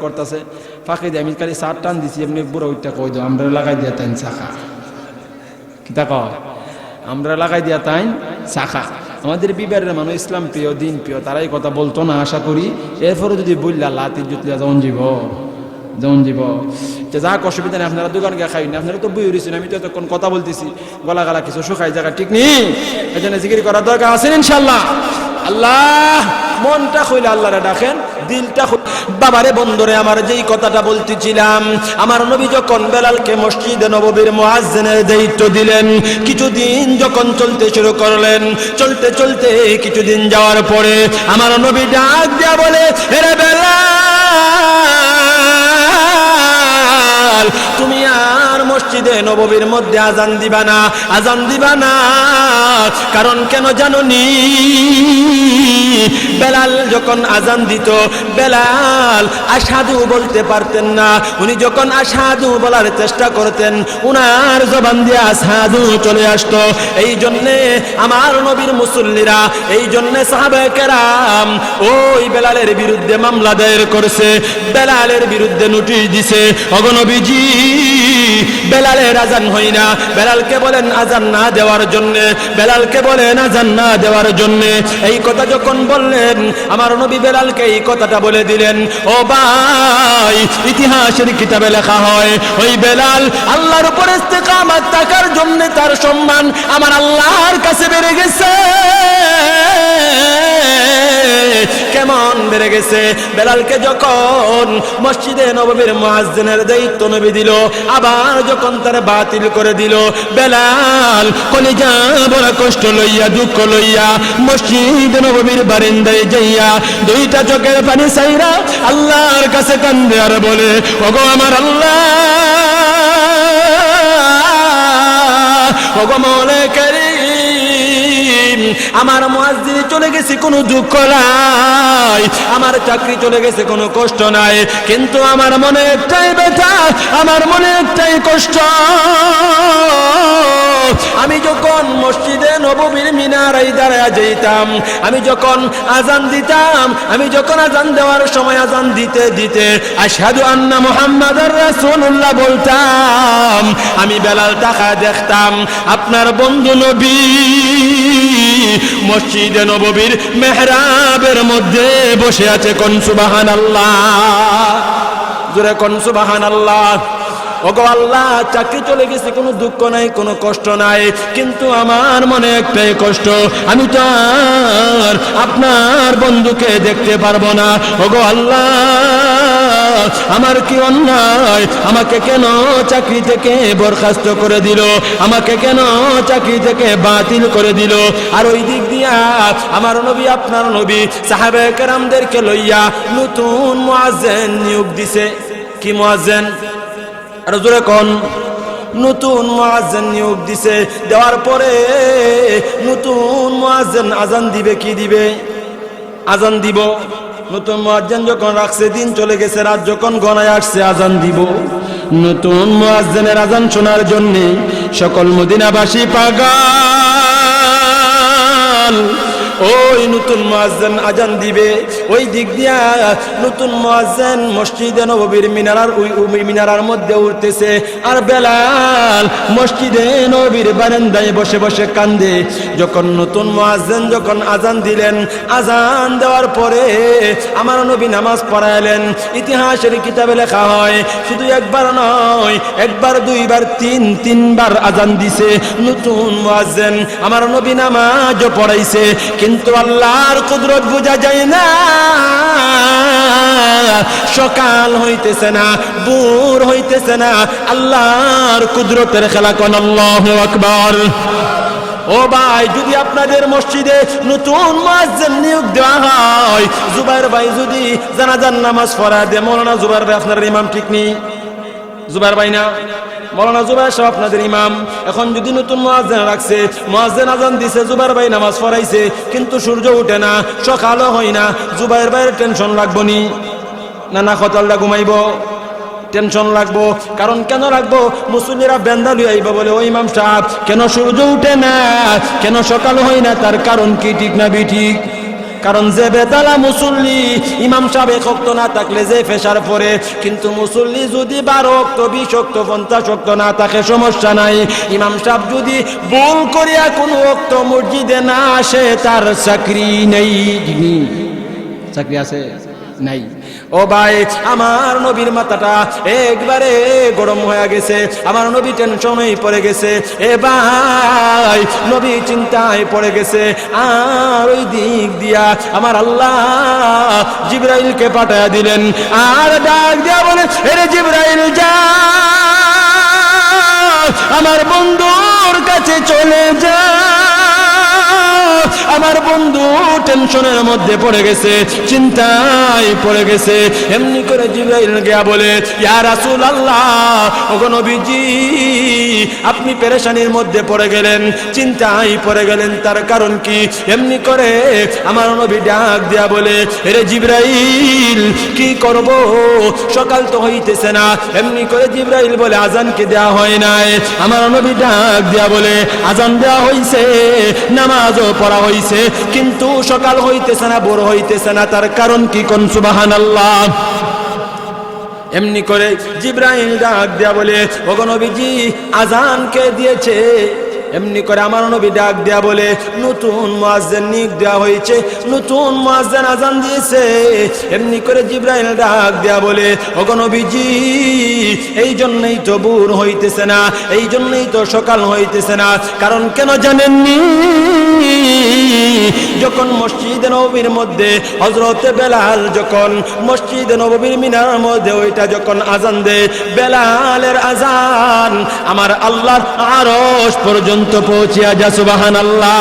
[SPEAKER 1] ফাঁকে দিয়ে আমি খালি চার টান দিছি, এমনি বুড়ো ওইটা কই দাও আমরা লাগাই দিয়া তাইন চাখা। কিতা কয়? আমরা লাগাই দিয়া তাইন চাখা। আমাদের বিবারের মানুষ ইসলাম প্রিয়, দিন প্রিয়, তারাই কথা বলতো না আশা করি। এরপরে যদি বললা লাতি জুতলিয়া যেমন জীব যা অসুবিধা নেই, আপনারা দোকান গিয়ে খাই না, আপনারা তো বই রয়েছেন, আমি তো এতক্ষণ কথা বলতেছি, গলা গালা কিছু শুকাই জায়গা ঠিক নেই। এই জন্য জিকির করার দরকার আছেন ইনশাল্লাহ। আল্লাহ মনটা খুলে আল্লাহরে ডাকেন, দিলটা বাবারে বন্ধুরে, আমার যেই কথাটা বলতেছিলাম, আমার নবী যখন বেলালকে মসজিদে নববীর মুয়াজ্জিনের দায়িত্ব দিলেন, কিছুদিন যখন চলতে শুরু করলেন, চলতে চলতে কিছুদিন যাওয়ার পরে আমার নবী ডাক দিয়া বলে, হে বেলাল, তুমি আর মসজিদে নববীর মধ্যে আজান দিবা না। কারণ কেন জানোনি? বেলাল যখন আজান দিত, বেলাল আশহাদু বলতে পারতেন না। উনি যখন আশহাদু বলার চেষ্টা করতেন, উনার জবান দিয়ে আশহাদু চলে আসতো। এই জন্যে আমার নবীর মুসল্লিরা, এই জন্যে সাহাবায়ে কেরাম ওই বেলালের বিরুদ্ধে মামলা দায়ের করেছে, বেলালের বিরুদ্ধে নোটিশ দিছে। ওগো নবীজি, বেলালের আজান হয় না, বেলালকে বলেন আজান না দেওয়ার জন্যে, বেলালকে বলেন আজান না দেওয়ার জন্যে। এই কথা যখন বললেন, আমার নবী বেলালকে এই কথাটা বলে দিলেন। ও ভাই, ইতিহাসের কিতাবে লেখা হয়, ওই বেলাল আল্লাহর উপর ইস্তেকামত থাকার জন্য তার সম্মান আমার আল্লাহর কাছে বেড়ে গেছে। কেমন বেড়ে গেছে? বেলালকে যখন মসজিদে নববীর মুয়াজ্জিনের দায়িত্ব নবী দিল, আবার যখন তার বাতিল করে দিল, বেলাল কলিজা বড় কষ্ট লইয়া, দুঃখ লইয়া মসজিদে নববীর বারান্দায় যাইয়া দুইটা চোখের পানি ছাইরা আল্লাহর কাছে কান্দে আর বলে, ওগো আমার আল্লাহ, ওগো মওলা কারীম, আমার মুয়াজ্জিন চলে গেছে, কোনো দুঃখ নাই, আমার চাকরি চলে গেছে, কোনো কষ্ট নাই, কিন্তু আমার মনে একটাই ব্যথা, আমার মনে একটাই কষ্ট। আমি যখন মসজিদে নববীর মিনারে দাঁড়ায়া যাইতাম, আমি যখন আজান দিতাম, আমি যখন আজান দেওয়ার সময় আজান দিতে দিতে আশহাদু আন্না মুহাম্মাদার রাসূলুল্লাহ বলতাম, আমি বেলাল টাকা দেখতাম আপনার বন্ধু নবী মসজিদে নববীর মেহরাবের মধ্যে বসে আছে। কোন সুবহানাল্লাহ, জোরে কোন সুবহানাল্লাহ। ওগো আল্লাহ, চাকরি চলে গেছে, কোনো দুঃখ নাই, কোনো কষ্ট নাই, কিন্তু আমার মনে একটাই কষ্ট, আমি তো আর আপনার বন্ধুকে দেখতে পারবো না। ওগো আল্লাহ, আমার কি অন্যায়? আমাকে কেন চাকরি থেকে বরখাস্ত করে দিল? আমাকে কেন চাকরি থেকে বাতিল করে দিল? আর ওই দিক দিয়া আমার নবী, আপনার নবী সাহাবায়ে কেরামদেরকে লইয়া নতুন মুয়াজ্জিন নিয়োগ দিছে। কি মুয়াজ্জিন? আর জোরে কোন? নতুন মুয়াজ্জিন নিয়োগ দিছে। দেওয়ার পরে নতুন মুয়াজ্জিন আজান দিবে, কি দিবে? আজান দিব। নতুন মুয়াজ্জিন যখন রাখছে, দিন চলে গেছে, রাত যখন গণায় আসছে, আজান দিব। নতুন মুয়াজ্জিনের আজান শোনার জন্য সকল মদিনাবাসী পাগল। ওই নতুন মুয়াজ্জিন আজান দিবে, ওই দিক দিয়া নতুন মুয়াজ্জিন মসজিদে নববীর ওই মিনারার মধ্যে উঠতেছে, আর বেলাল মসজিদে নববীর বারান্দায় বসে বসে কান্দে। যখন নতুন মুয়াজ্জিন যখন আজান দিলেন, আজান দেওয়ার পরে আমার নবী নামাজ পড়াইলেন। ইতিহাসের কিতাবে লেখা হয়, শুধু একবার নয়, একবার, দুইবার, তিনবার আজান দিছে নতুন মুয়াজ্জিন। আমার নবী নামাজও পড়াইছে, কিন্তু কিন্তু আল্লাহর কুদরত বোঝা যায় না। সকাল হইতেছে না, ভোর হইতেছে না, আল্লাহর কুদরতের খেলা। কোন আল্লাহু আকবার। ও ভাই, যদি আপনাদের মসজিদে নতুন মুয়াজ্জিন নিয়োগ দেওয়া হয়, জুবাইর ভাই যদি জানাজার নামাজ পড়া দেয়, মৌলানা জুবাইর ভাই আপনার ইমাম ঠিক নেই? জুবাইর ভাই না, মৌলানা জুবাইর সাহেব আপনাদের ইমাম। এখন যদি নতুন মুয়াজ্জিন রাখছে, মুয়াজ্জিন আজান দিছে, জুবাইর ভাই নামাজ পড়াইছে, কিন্তু সূর্য উঠে না, সকালও হয় না, জুবাইর ভাইয়ের টেনশন লাগবো নি? না খতলটা ঘুমাইব? টেনশন লাগবো। কারণ কেন রাখবো? মুসল্লিরা বেন্দা লুই আইবা বলে, ওই ইমাম সাহেব কেন সূর্য উঠে না, কেন সকাল হয় না? তার কারণ কি, ঠিক না বিঠিক? কারণ যে বেতালা মুসল্লি, ইমাম সাহেব এক ওয়াক্ত না থাকলে যে ফেসার পরে, কিন্তু মুসল্লি যদি 12 ওয়াক্ত 20 ওয়াক্ত 50 ওয়াক্ত না থাকে সমস্যা নাই। ইমাম সাহেব যদি ভুল করিয়া কোনো ওয়াক্ত মসজিদে না আসে, তার চাকরি নেই। চাকরি আছে? নাই। ও ভাই, আমার নবীর মাথাটা একবারে গরম হয়ে গেছে, আমার নবী টেনশন হয়ে পড়ে গেছে। এ ভাই, নবী চিন্তায় পড়ে গেছে। আর ওই দিক দিয়া আমার আল্লাহ জিবরাইলকে পাঠায়া দিলেন, আর ডাক দিয়া বলে, এরে জিবরাইল যা, আমার বন্ধুর কাছে চলে যা। আমার বন্ধু টেনশনের মধ্যে পড়ে গেছে, চিন্তায় পড়ে গেছে। এমনি করে জিবরাইল গিয়া বলে, ইয়া রাসূলুল্লাহ, ওগো নবীজি, আপনি পেরেশানির মধ্যে পড়ে গেলেন, চিন্তায় পড়ে গেলেন, তার কারণ কি? এমনি করে আমার নবী ডাক দিয়া বলে, এরে জিবরাইল, কি করব? সকাল তো হইতেছে না। এমনি করে জিবরাইল বলে, আজান কি দেওয়া হয় নাই? আমার নবী ডাক দিয়া বলে, আজান দেওয়া হইছে, নামাজও পড়া হইছে, কিন্তু সকাল হইতেছে না, ভোর হইতেছে না। তার কারণ কি? কোন সুবহানাল্লাহ। এমনি করে জিবরাইল ডাক দিয়া বলে, ওগো নবীজি, আজান কে দিয়েছে? এমনি করে আমার নবী ডাক দেয়া বলে, নতুন মুয়াজ্জিন নিয়োগ দেওয়া হয়েছে, নতুন মুয়াজ্জিন আজান দিয়েছে। এমনি করে জিবরাইল ডাক দেয়া বলে, ওগো নবীজি, এই জন্যই তো ভোর হইতেছে না, এই জন্যই তো সকাল হইতেছে না। কারণ কেন জানেননি? যখন মসজিদে নববীর মধ্যে হযরতে বেলাল যখন মসজিদে নববীর মিনারের মধ্যে ওইটা যখন আজান দেয়, বেলালের আজান আমার আল্লাহর আরশ পর্যন্ত পৌঁছিয়া যায়। সুবহানাল্লাহ।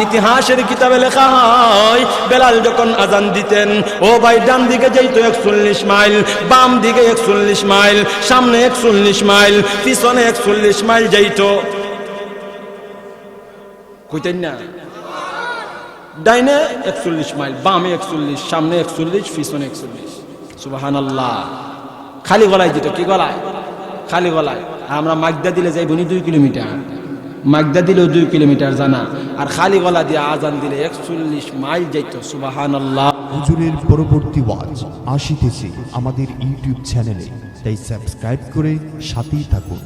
[SPEAKER 1] ইতিহাসের কিতাবে লেখা হয়, বেলাল যখন আজান দিতেন, ও ভাই, ডান দিকে যাইতো 41 মাইল, বাম দিকে 41 মাইল, সামনে 41 মাইল, পিছনে 41 মাইল যাইতো। কইতেন না? ডাইনে 41 মাইল, বামে 41, সামনে 41, পিছনে 41। সুবহানাল্লাহ। খালি গলায় যেত। কি গলায়? খালি গলায়। আমরা মাগদা দিলে যাইব নি 2 কিলোমিটার, মাগদা দিলেও 2 কিলোমিটার জানা, আর খালি গলা দিয়ে আজান দিলে 41 মাইল যাইত। সুবহানাল্লাহ।
[SPEAKER 2] হুজুরের পরবর্তী ওয়াজ আসিতেছে আমাদের ইউটিউব চ্যানেলে, তাই সাবস্ক্রাইব করে সাথেই থাকুন।